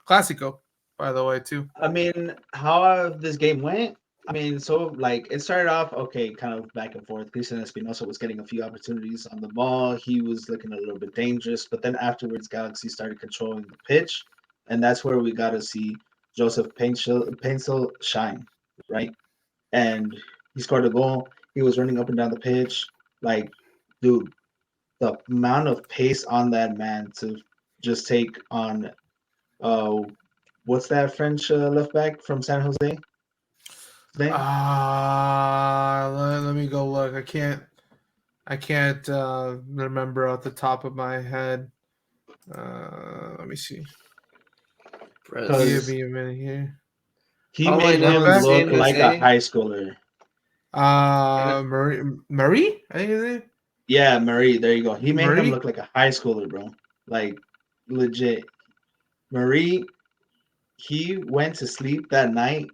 Classico, by the way, too. I mean, how this game went. I mean, so like it started off okay, kind of back and forth. Cristian Espinosa was getting a few opportunities on the ball. He was looking a little bit dangerous, but then afterwards, Galaxy started controlling the pitch, and that's where we got to see Joseph Painsil shine, right? And he scored a goal. He was running up and down the pitch, like, dude, the amount of pace on that man to just take on, what's that French left back from San Jose? Let me go look. I can't remember off the top of my head. Let me see. Give me a minute here. He made him look like a high schooler. Murray, I think his name. Yeah, Murray. There you go. He made him look like a high schooler, bro. Like legit. Murray, he went to sleep that night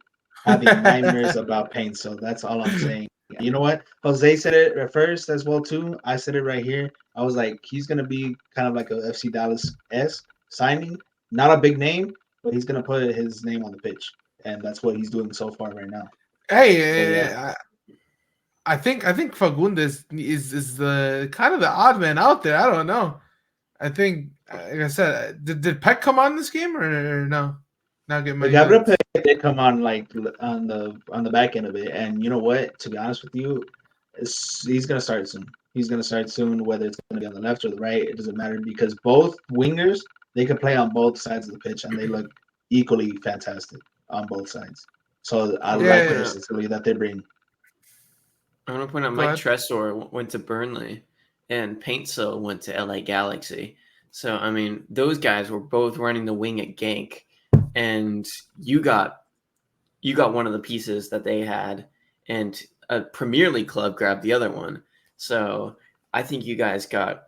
having nightmares about pain. So that's all I'm saying. You know what? Jose said it at first as well too. I said it right here. I was like, he's gonna be kind of like a FC Dallas-esque signing. Not a big name, but he's gonna put his name on the pitch, and that's what he's doing so far right now. Hey, so, yeah. I think Fagundes is the kind of the odd man out there. I don't know. I think, like I said, did Peck come on this game or no? Not get my. Gabriel Peck did come on like on the back end of it, and you know what? To be honest with you, he's gonna start soon. He's gonna start soon, whether it's gonna be on the left or the right. It doesn't matter because both wingers, they can play on both sides of the pitch, and they look equally fantastic on both sides. So I like the versatility that they bring. I want to point out Mike Tresor went to Burnley, and Paintsill went to LA Galaxy. So I mean, those guys were both running the wing at Genk, and you got one of the pieces that they had, and a Premier League club grabbed the other one. So I think you guys got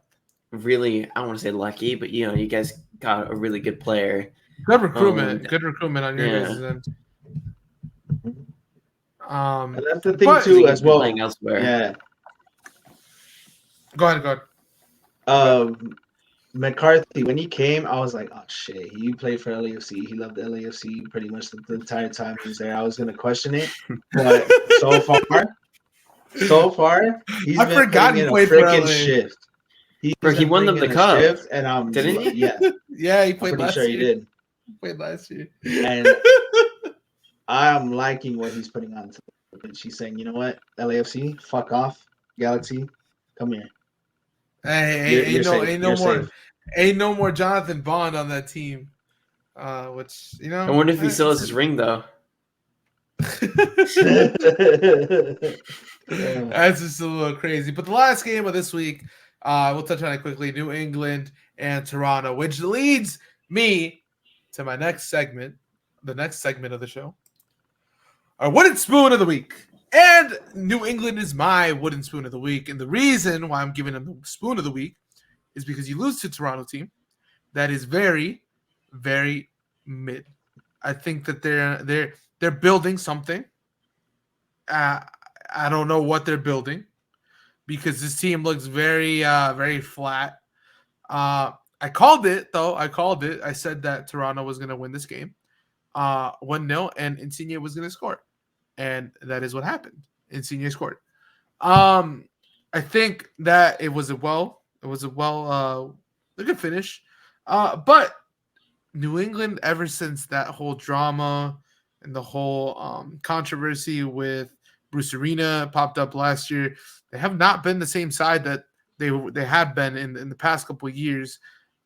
really, I don't want to say lucky, but you guys got a really good player. Good recruitment. Good recruitment on your guys' end. And that's the thing too, as well. Yeah. Go ahead. McCarthy, when he came, I was like, oh shit, he played for LAFC. He loved LAFC pretty much the entire time he was there. I was gonna question it, but so far, he's been putting in a freaking shift. He won them the cup, and didn't he? Yeah, yeah, he played last year. He did. He played last year, and I'm liking what he's putting on. She's saying, you know what, LAFC, fuck off, Galaxy, come here. Hey, You're safe. You're safe. Ain't no more Jonathan Bond on that team. Which I wonder if he still has his ring though. That's just a little crazy. But the last game of this week, we'll touch on it quickly. New England and Toronto, which leads me to my next segment, the next segment of the show. Our wooden spoon of the week. And New England is my wooden spoon of the week. And the reason why I'm giving them the spoon of the week is because you lose to Toronto team that is very, very mid. I think that they're building something. I don't know what they're building because this team looks very, very flat. I called it, though. I said that Toronto was going to win this game 1-0 and Insigne was going to score. And that is what happened. Insigne scored. I think that it was a good finish. But New England, ever since that whole drama and the whole controversy with Bruce Arena popped up last year, they have not been the same side that they have been in the past couple of years.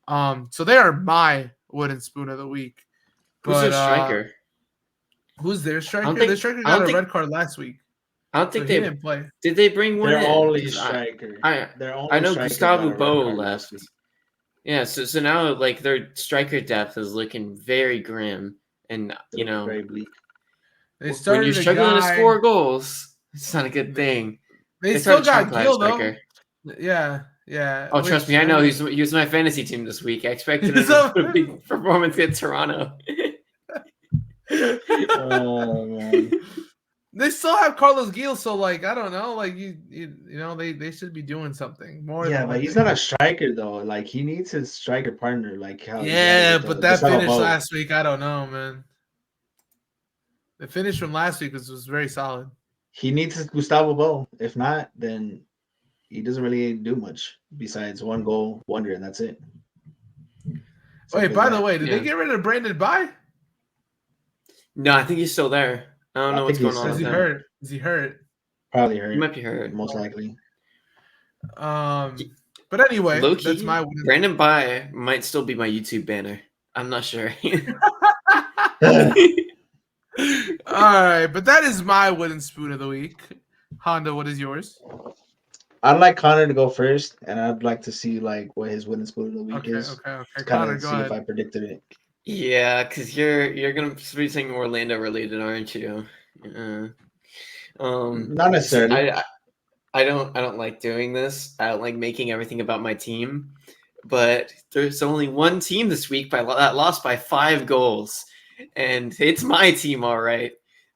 So they are my wooden spoon of the week. Who's their striker? Who's their striker? Their striker got a red card last week. I don't think he didn't play. Did they bring one? Their only striker. I know Gustavo Bo left. Yeah, so now like their striker depth is looking very grim, and very bleak. When you're struggling to score goals, it's not a good thing. They still got Gil though. Yeah. Oh, trust me, I know he was my fantasy team this week. I expected him to put a big performance against Toronto. Oh man. They still have Carlos Gil, so like I don't know, like you know they should be doing something more. Yeah, but he's not a striker though. Like he needs his striker partner. Like how. Yeah, but that finish last week, I don't know, man. The finish from last week was very solid. He needs his Gustavo Bo. If not, then he doesn't really do much besides one goal, wonder, and that's it. Wait, by the way, did they get rid of Brandon By? No, I think he's still there. I don't know what's going on. Is he hurt? Is he hurt? Probably hurt. He might be hurt. Most likely. But anyway, that's my win. Brandon By might still be my YouTube banner. I'm not sure. All right, but that is my wooden spoon of the week. Honda, what is yours? I'd like Connor to go first, and I'd like to see like what his wooden spoon of the week is. Okay. Connor, go ahead. If I predicted it. Yeah, because you're gonna be saying Orlando related, aren't you? Not necessarily. I don't like doing this. I don't like making everything about my team. But there's only one team this week that lost by 5 goals, and it's my team, all right.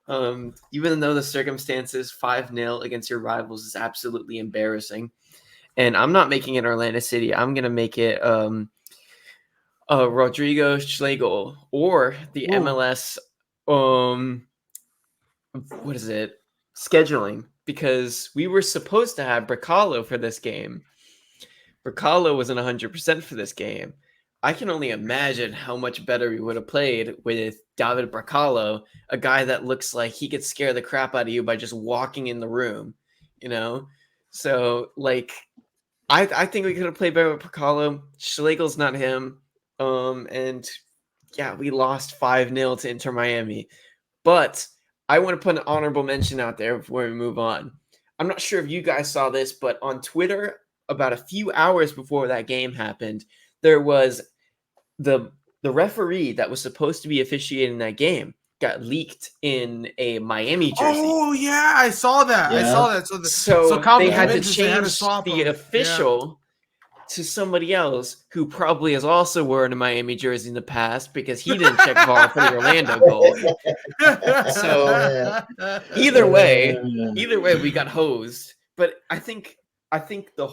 Even though the circumstances, 5-0 against your rivals is absolutely embarrassing, and I'm not making it Orlando City. I'm gonna make it Rodrigo Schlegel or the MLS what is it? Scheduling, because we were supposed to have Bracalo for this game. Bracalo wasn't 100% for this game. I can only imagine how much better we would have played with David Bracalo, a guy that looks like he could scare the crap out of you by just walking in the room, So, like, I think we could have played better with Bracalo. Schlegel's not him. And yeah, we lost 5-0 to Inter Miami. But I want to put an honorable mention out there before we move on. I'm not sure if you guys saw this, but on Twitter, about a few hours before that game happened, there was the referee that was supposed to be officiating that game got leaked in a Miami jersey. Oh yeah, I saw that. Yeah. I saw that. So they had to change the official to somebody else who probably has also worn a Miami jersey in the past because he didn't check VAR for the Orlando goal. So either way, we got hosed. But I think the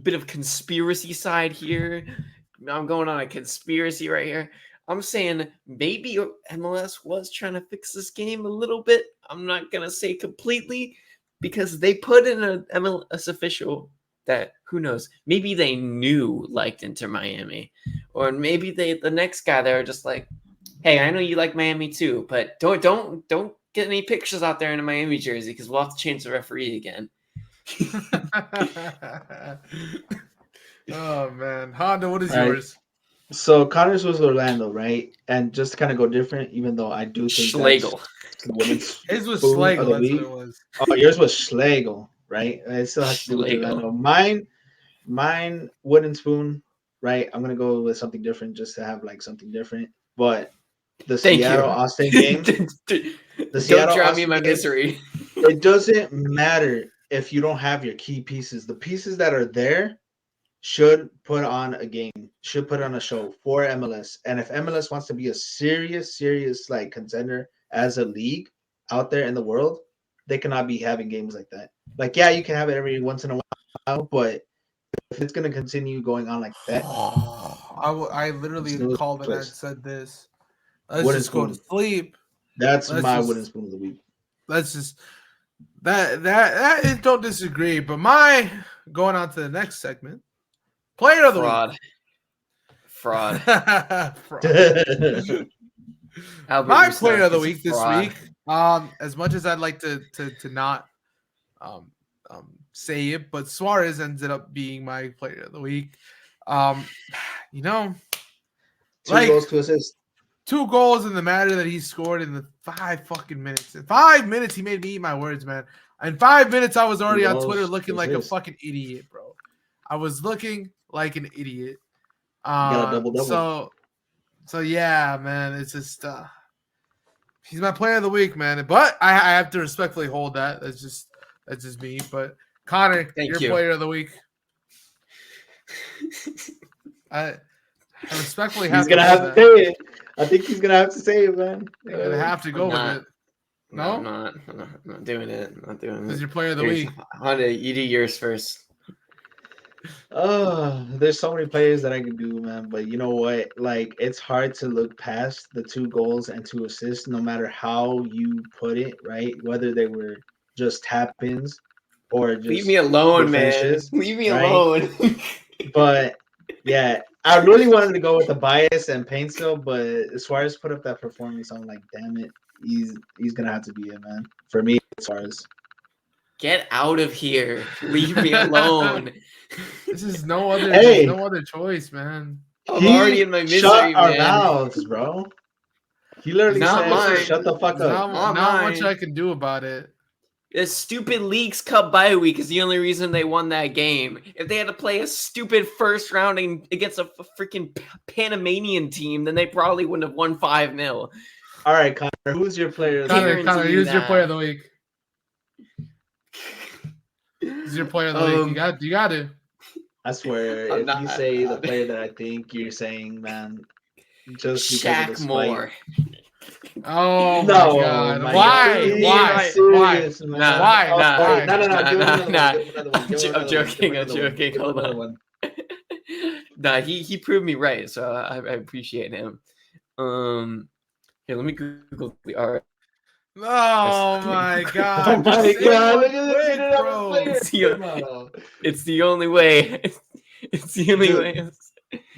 bit of conspiracy side here, I'm going on a conspiracy right here. I'm saying maybe MLS was trying to fix this game a little bit. I'm not going to say completely because they put in an MLS official that, who knows, maybe they knew liked Inter Miami. Or maybe the next guy, they were just like, Hey, I know you like Miami too, but don't get any pictures out there in a Miami jersey because we'll have to change the referee again. Oh man, Honda, what is All right. yours? So Connors was Orlando, right? And just to kind of go different, even though I do think Schlegel. that's the women's His was spoon of Schlegel. the That's what week. it was. Oh, yours was Schlegel, right? It still has to do with Schlegel. Orlando. Mine wooden spoon, right? I'm gonna go with something different just to have like something different. But the Thank Seattle you. Austin game, the Don't Seattle drown me in Austin my game, misery. it doesn't matter if you don't have your key pieces. The pieces that are there should put on a game, should put on a show for MLS. And if MLS wants to be a serious like contender as a league out there in the world, they cannot be having games like that. Like, yeah, you can have it every once in a while, but if it's gonna continue going on like that, I literally snooze called it and twist. said this. Let's Wooden just go to spoon. sleep. That's Let's my just wooden spoon of the week. let's just that is, don't disagree. But my going on to the next segment, player of the week. Fraud. Fraud. Albert My Musa player of the is a week this fraud. week. As much as I'd like to not say it, but Suarez ended up being my player of the week. You know, 2 goals, 2 assists. 2 goals in the matter that he scored in the 5 fucking minutes. In 5 minutes, he made me eat my words, man. In 5 minutes, I was already on Twitter looking like a fucking idiot, bro. I was looking like an idiot. Got a double-double. So yeah, man, it's just he's my player of the week, man. But I have to respectfully hold that. That's just me. But Connor, Thank your you. player of the week. I respectfully have He's gonna to have hold to that. say it. I think he's gonna have to say it, man. You're gonna have to go with it. No, I'm not doing it. I'm not doing it. This is your player of the week. Honda, you do yours first. There's so many players that I could do, man. But you know what? Like, it's hard to look past the 2 goals and 2 assists, no matter how you put it, right? Whether they were just tap-ins or just Leave me alone, man. finishes, Leave me right? alone. But yeah, I really wanted to go with the bias and Painstill, but Suarez put up that performance. I'm like, damn it, he's gonna have to be it, man. For me, Suarez. Get out of here. Leave me alone. This is no other. Hey. There's no other choice, man. I'm already in my misery, shut our man. mouths, bro. He literally Not said, mine. "Shut the fuck up." Not mine. much I can do about it. The stupid Leagues Cup bye week is the only reason they won that game. If they had to play a stupid first round against a freaking Panamanian team, then they probably wouldn't have won 5-0. All right, Connor, who's your player of the week? Connor, who's your that. player of the week? Who's your player of the week? You got to. I swear, if you say the player that I think, you're saying, man, just because Shaq of the Moore. Oh No, my God! my Why? God. Serious, man. Why? Oh, Nah. no. Give him another one. I'm joking. Hold on. Nah, he proved me right, so I appreciate him. Here, let me Google the art. Oh my God! Oh my God! Look at this Quick, bro. It's the only way. It's the only way.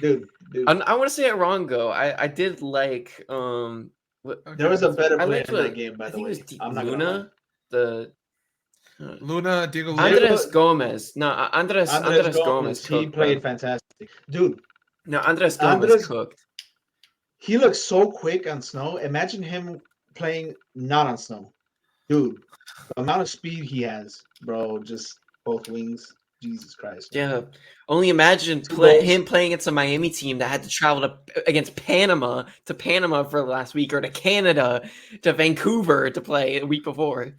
Dude. I want to say it wrong, though. I did like There was a better player in that game, by the way. I'm not Luna, Diego Luna. Andres Gomez. No, Andres Gomez. He played fantastic, dude. No, Andres Gomez cooked. He looks so quick on snow. Imagine him playing not on snow, dude. The amount of speed he has, bro. Just both wings. Jesus Christ. Man. Yeah. Only imagine him playing against a Miami team that had to travel against Panama for the last week, or to Canada, to Vancouver to play a week before.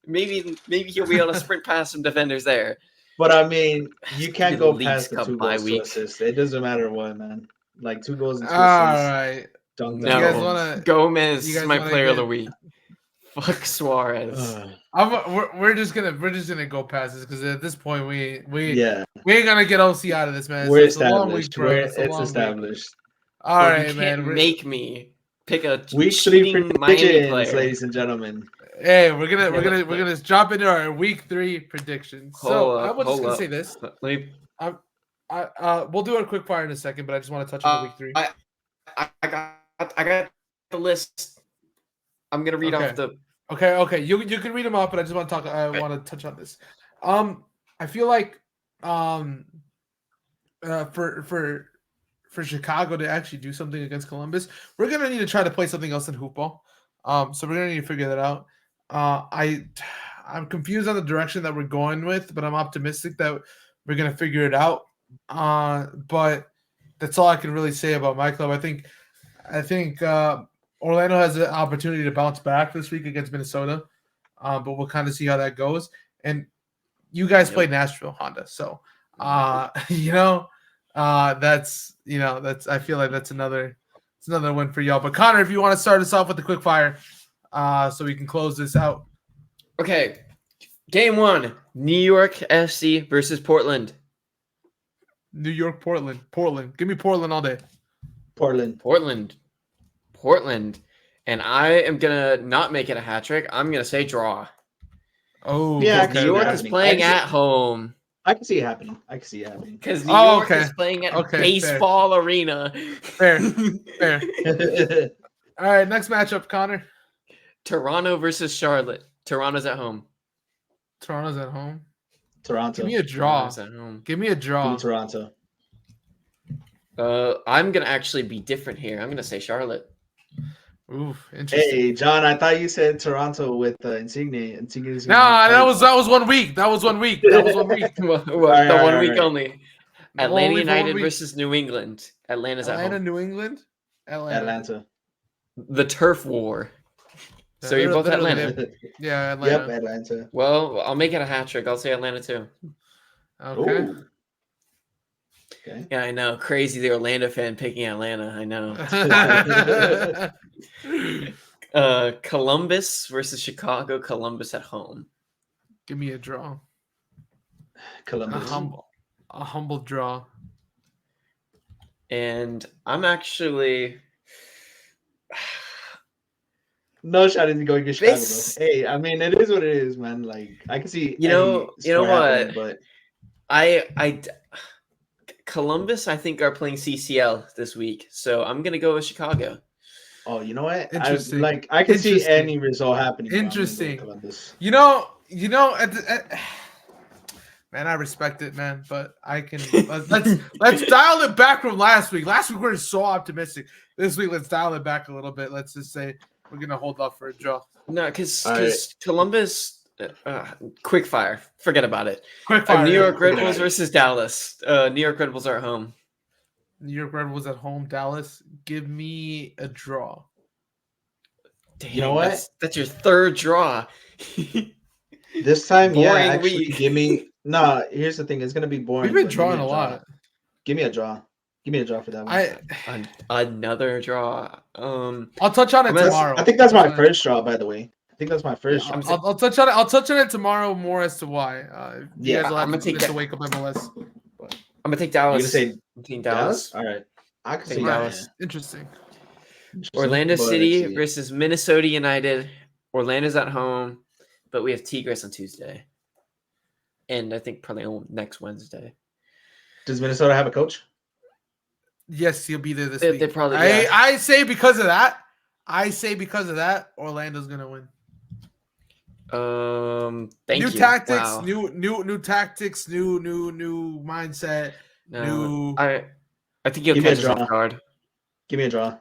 Maybe he'll be able to sprint past some defenders there. But I mean, you can't go past the 2 goals, week. 2 assists. It doesn't matter what, man. Like 2 goals and 2 All assists. right. Dunk. No, you guys wanna, Gomez you guys is my wanna player of the week. Fuck Suarez. We're just gonna go past this because at this point we ain't gonna get OC out of this, man. We're it's established. It's established. All right, man. Make me pick a week 3 Miami player, ladies and gentlemen. Hey, we're gonna jump into our week 3 predictions. I was just gonna say this. We'll do a quick fire in a second, but I just want to touch on the week 3. I got the list. I'm gonna read off the. Okay. You can read them off, but I just want to talk. I want to touch on this. I feel like for Chicago to actually do something against Columbus, we're gonna need to try to play something else in hoopball. So we're gonna need to figure that out. I'm confused on the direction that we're going with, but I'm optimistic that we're gonna figure it out. But that's all I can really say about my club. I think Orlando has an opportunity to bounce back this week against Minnesota, but we'll kind of see how that goes. And you guys play Nashville, Honda, so that's I feel like that's another win for y'all. But Connor, if you want to start us off with the quick fire, so we can close this out. Okay, game 1: New York FC versus Portland. New York, Portland. Give me Portland all day. Portland. And I am gonna not make it a hat trick. I'm gonna say draw. Oh, yeah. New York is playing at home. I can see it happening. Because New York is playing at baseball arena. Fair. All right, next matchup, Connor. Toronto versus Charlotte. Toronto's at home. Toronto. Give me a draw. Give me a draw. Toronto. I'm gonna actually be different here. I'm gonna say Charlotte. Ooh, interesting. Hey, John, I thought you said Toronto with Insigne. That was 1 week. That was 1 week. One week only. Atlanta United versus New England. Atlanta's at home. New England. Atlanta. The turf war. So you're both Atlanta. Yeah, Atlanta. Yep, Atlanta. Well, I'll make it a hat trick. I'll say Atlanta too. Okay. Ooh. Okay. Yeah, I know. Crazy, the Orlando fan picking Atlanta. I know. Columbus versus Chicago. Columbus at home. Give me a draw. Columbus. A humble draw. And I'm actually. No shot into going to Chicago, bro. Hey, I mean, it is what it is, man. Like, I can see. You know what? But Columbus, I think, are playing CCL this week, so I'm gonna go with Chicago. Oh, you know what? Interesting. I can see any result happening. Interesting. Columbus. Man, I respect it, man. But I can let's dial it back from last week. Last week we were so optimistic. This week, let's dial it back a little bit. Let's just say we're gonna hold off for a draw. No, because Columbus. Quick fire. Forget about it. Quick fire. New York Red Bulls versus Dallas. New York Red Bulls are at home. New York Red Bulls at home. Dallas. Give me a draw. Damn, you know what? That's your third draw. This time, boring actually, week. give me. Nah, here's the thing. It's gonna be boring. We've been drawing a lot. Give me a draw. Give me a draw for that one. Another draw. I'll touch on it tomorrow. I think that's my first draw, by the way. I think that's my first draw. I'll touch on it. I'll touch on it tomorrow more as to why. You guys will have to wake up MLS. I'm gonna take Dallas. You're gonna say Dallas. All right. I can see Dallas. Interesting. Orlando City versus Minnesota United. Orlando's at home, but we have Tigres on Tuesday, and I think probably on next Wednesday. Does Minnesota have a coach? Yes, he'll be there this week. They probably. I say because of that. Orlando's gonna win. Thank you. Tactics, wow. new tactics, new mindset. I think you'll catch us off guard. Give me a draw.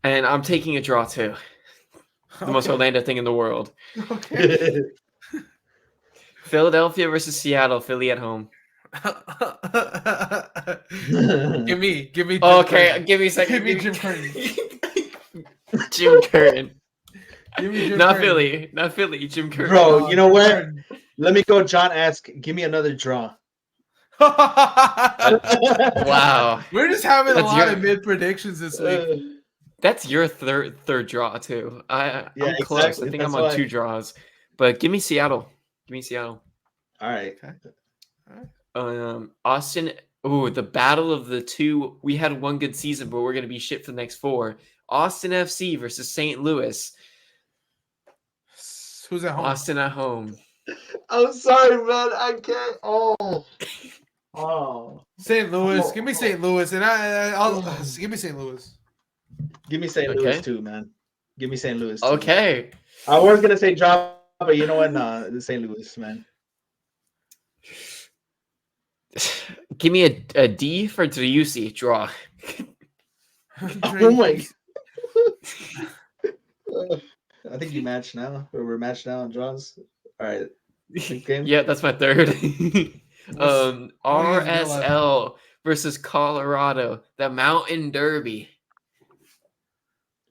And I'm taking a draw too. The most Orlando thing in the world. Okay. Philadelphia versus Seattle. Philly at home. give me. Give me a second. Give me Jim Curtin. Jim Curtin. Give me Jim Not Curtin. Philly. Jim Curtin. Bro, you know what? Let me go. John ask. Give me another draw. Wow. We're just having a lot of mid predictions this week. That's your third draw too. I'm close. Exactly. I think I'm on 2 draws. But give me Seattle. All right. Okay. Austin. Oh, the battle of the two. We had one good season, but we're gonna be shit for the next 4. Austin FC versus St. Louis. Who's at home? Austin at home. I'm sorry, man. I can't. Oh. St. Louis. Give me St. Louis, and I'll give me St. Louis. Give me St. Louis too, man. Give me St. Louis too. Okay. I was gonna say draw, but you know what? Nah, St. Louis, man. Give me a D for Driussi. Draw. Oh my. I think you match now. Or we're matched now on draws. All right. Game. Yeah, that's my third. How many games we got RSL versus Colorado, the Mountain Derby.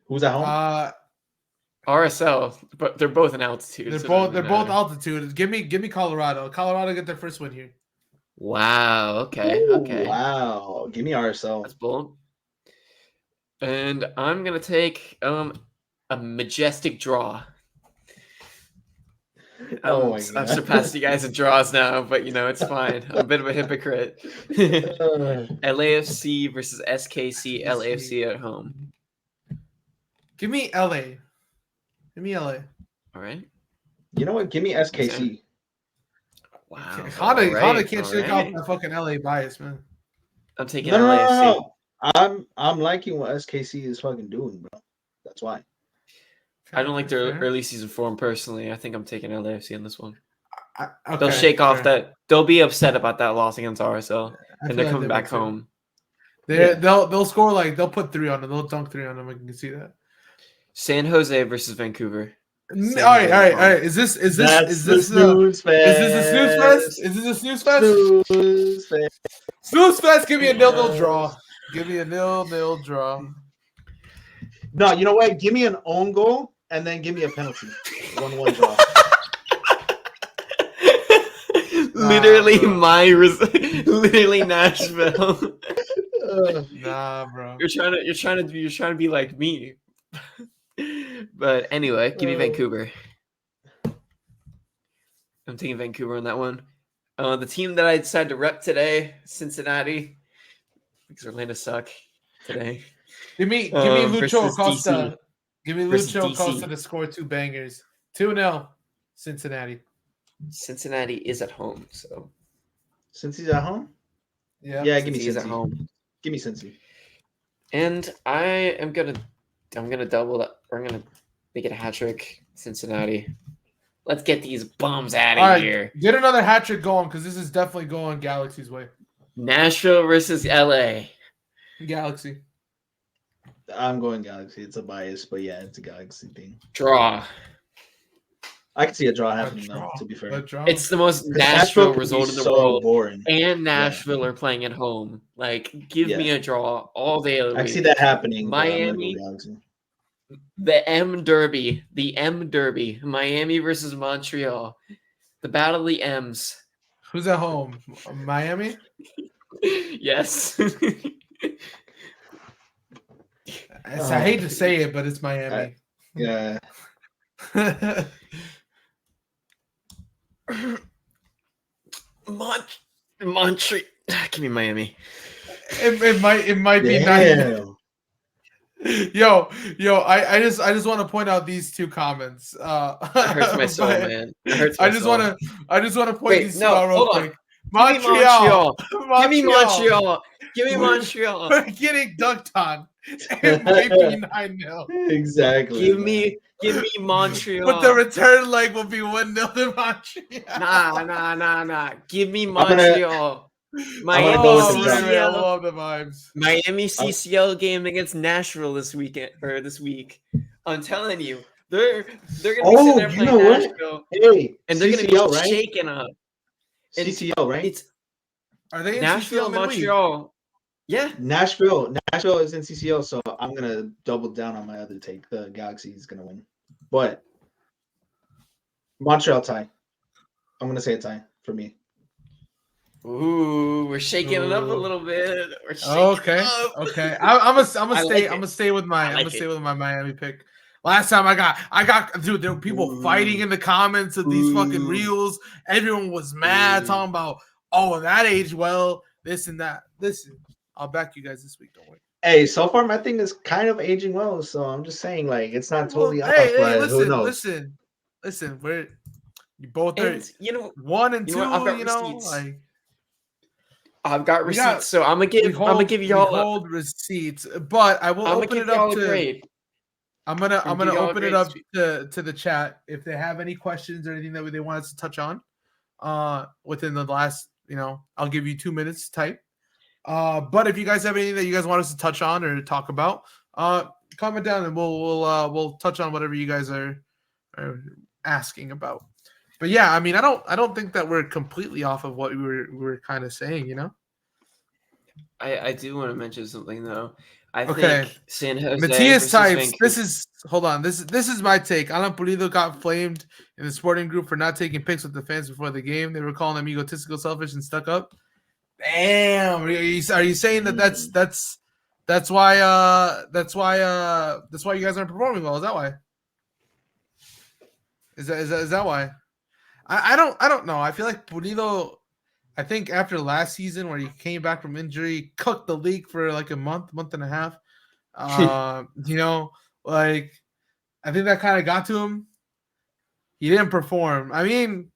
Who's at home? RSL, but they're both in altitude. They're so both altitude. Give me Colorado. Colorado get their first win here. Wow. Okay. Ooh, Okay. Wow. Give me RSL. That's bold. And I'm gonna take a majestic draw. Oh my I've God. surpassed you guys in draws now, but it's fine. I'm a bit of a hypocrite. LAFC versus SKC. LAFC at home. Give me LA. Give me LA. All right. You know what? Give me SKC. Okay. Wow. Hana can't shake off that fucking LA bias, man. I'm taking No, LAFC. no. I'm liking what SKC is fucking doing, bro. That's why. I don't like their early season form personally. I think I'm taking LAFC on this one. Okay, They'll shake off that. They'll be upset about that loss against RSL, and they're like coming they back would too. home. They'll score they'll put 3 on them. They'll dunk 3 on them. I can see that. San Jose versus Vancouver. All right. Is this a snooze fest? Is this a snooze fest? Snooze fest. Snooze fest. Give me a 0-0 draw. Give me a 0-0 draw. No, you know what? Give me an own goal and then give me a penalty. 1-1 draw. Literally literally Nashville. Nah, bro. You're trying to be like me. But anyway, give me Vancouver. I'm taking Vancouver on that one. The team that I decided to rep today, Cincinnati, because Orlando suck today. Give me Lucho versus Acosta. DC. Give me Versus Lucho DC. Acosta to score 2 bangers. 2-0 Cincinnati. Cincinnati is at home, so Since he's at home? Yeah. Yeah, give me he's at Cincy. home. Give me Cincy. And I'm gonna double that. We're gonna make it a hat trick, Cincinnati. Let's get these bums out of here. Get another hat trick going because this is definitely going Galaxy's way. Nashville versus LA. Galaxy. I'm going Galaxy. It's a bias, but yeah, it's a Galaxy thing. Draw. I can see a draw happening, though, to be fair. It's the most Nashville result in the world. Boring. And Nashville are playing at home. Like, give me a draw all day. I can see that happening. Miami. The M Derby. Miami versus Montreal. The Battle of the M's. Who's at home? Miami? Yes. I hate to say it, but it's Miami. Yeah. Montreal. Give me Miami. It might be Damn. Yo, I just want to point out these 2 comments. It hurts my soul, man. It hurts my I just want to point these 2 out real quick. Montreal. Give me Montreal. Give me Montreal. We're getting dunked on. It might be 9-0. Exactly. Give me Montreal. But the return leg will be 1-0 to Montreal. Nah. Give me Montreal. Miami I love the vibes. Miami CCL game against Nashville this week. I'm telling you, they're gonna be sitting there playing Nashville. Hey, and they're CCL, gonna be right? shaking up. CCL, right? Are they in Nashville, CCL Montreal? Yeah. Nashville is in CCL, so I'm gonna double down on my other take. The Galaxy is gonna win, but Montreal tie. I'm gonna say a tie for me. Ooh, we're shaking it up a little bit. We're shaking Okay. I'm gonna stay with my Miami pick. Last time I got dude, there were people fighting in the comments of these fucking reels. Everyone was mad talking about that aged well, this and that. Listen, I'll back you guys this week, don't worry. Hey, so far my thing is kind of aging well, so I'm just saying like it's not totally off, but who knows? Listen, you both are 1 and 2, I've got like I've got receipts, so I'm gonna give y'all. We hold receipts, but I will open it up to. Grade. I'm gonna open it up to the chat if they have any questions or anything that they want us to touch on. Within the last, I'll give you 2 minutes to type. But if you guys have anything that you guys want us to touch on or talk about, comment down and we'll touch on whatever you guys are asking about. But yeah, I mean, I don't think that we're completely off of what we were kind of saying, I do want to mention something though. I Okay. think San Jose. Matias types. Vancouver. Hold on. This is my take. Alan Pulido got flamed in the sporting group for not taking pics with the fans before the game. They were calling him egotistical, selfish, and stuck up. Damn. Are you saying that that's why you guys aren't performing well? Is that why? Is that why? I don't know. I feel like Pulido, I think after last season where he came back from injury, cooked the league for like a month and a half. I think that kind of got to him. He didn't perform. I mean,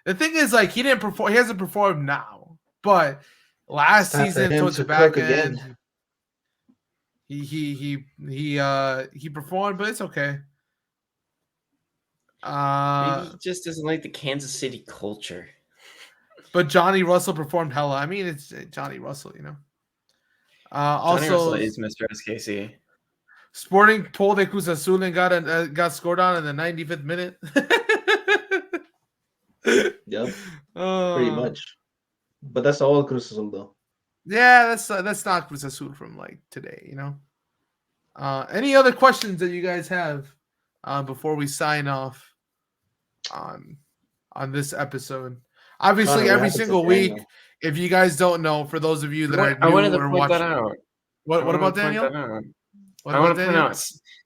the thing is, like, he didn't perform. He hasn't performed now, but last season towards the back end, he performed, but it's okay. Maybe he just doesn't like the Kansas City culture. But Johnny Russell performed hella. I mean, it's Johnny Russell, Johnny also, Russell is Mr. SKC. Sporting pulled a Cruz Azul and got scored on in the 95th minute. Yep, pretty much. But that's all Cruz Azul, though. Yeah, that's not Cruz Azul from like today, Any other questions that you guys have before we sign off on this episode? Obviously, every single week, if you guys don't know, for those of you that are new, I wanted to point that out. What about Daniel? I want to point out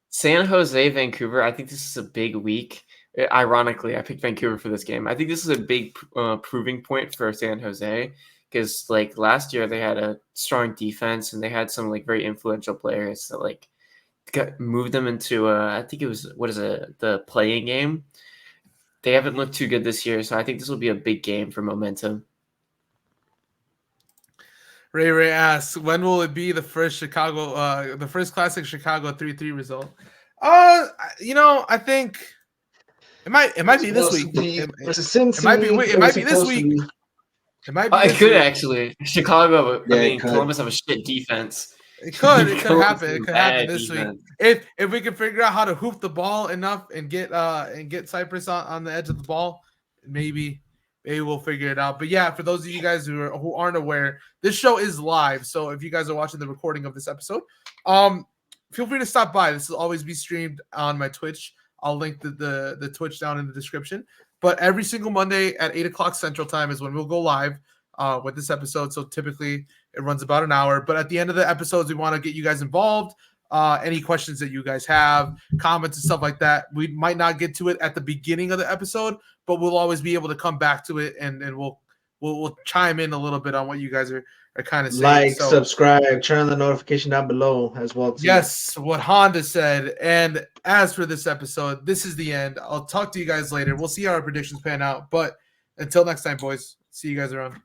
San Jose, Vancouver. I think this is a big week. Ironically, I picked Vancouver for this game. I think this is a big proving point for San Jose because, like, last year they had a strong defense and they had some like very influential players that like moved them into I think it was the playing game. They haven't looked too good this year, so I think this will be a big game for momentum. Ray asks, when will it be the first classic Chicago 3-3 result? I think it might be this week. It might be this week. It might be. It could actually. Chicago. I mean, Columbus have a shit defense. It could happen. It could happen this week if we can figure out how to hoop the ball enough and get Cypress on the edge of the ball. Maybe we'll figure it out. But yeah, for those of you guys who aren't aware, this show is live. So if you guys are watching the recording of this episode, feel free to stop by. This will always be streamed on my Twitch. I'll link the Twitch down in the description. But every single Monday at 8:00 Central Time is when we'll go live with this episode. So typically it runs about an hour. But at the end of the episodes, we want to get you guys involved. Any questions that you guys have, comments and stuff like that. We might not get to it at the beginning of the episode, but we'll always be able to come back to it and we'll chime in a little bit on what you guys are kind of saying. Subscribe, turn on the notification down below as well. Yes, what Honda said. And as for this episode, this is the end. I'll talk to you guys later. We'll see how our predictions pan out. But until next time, boys, see you guys around.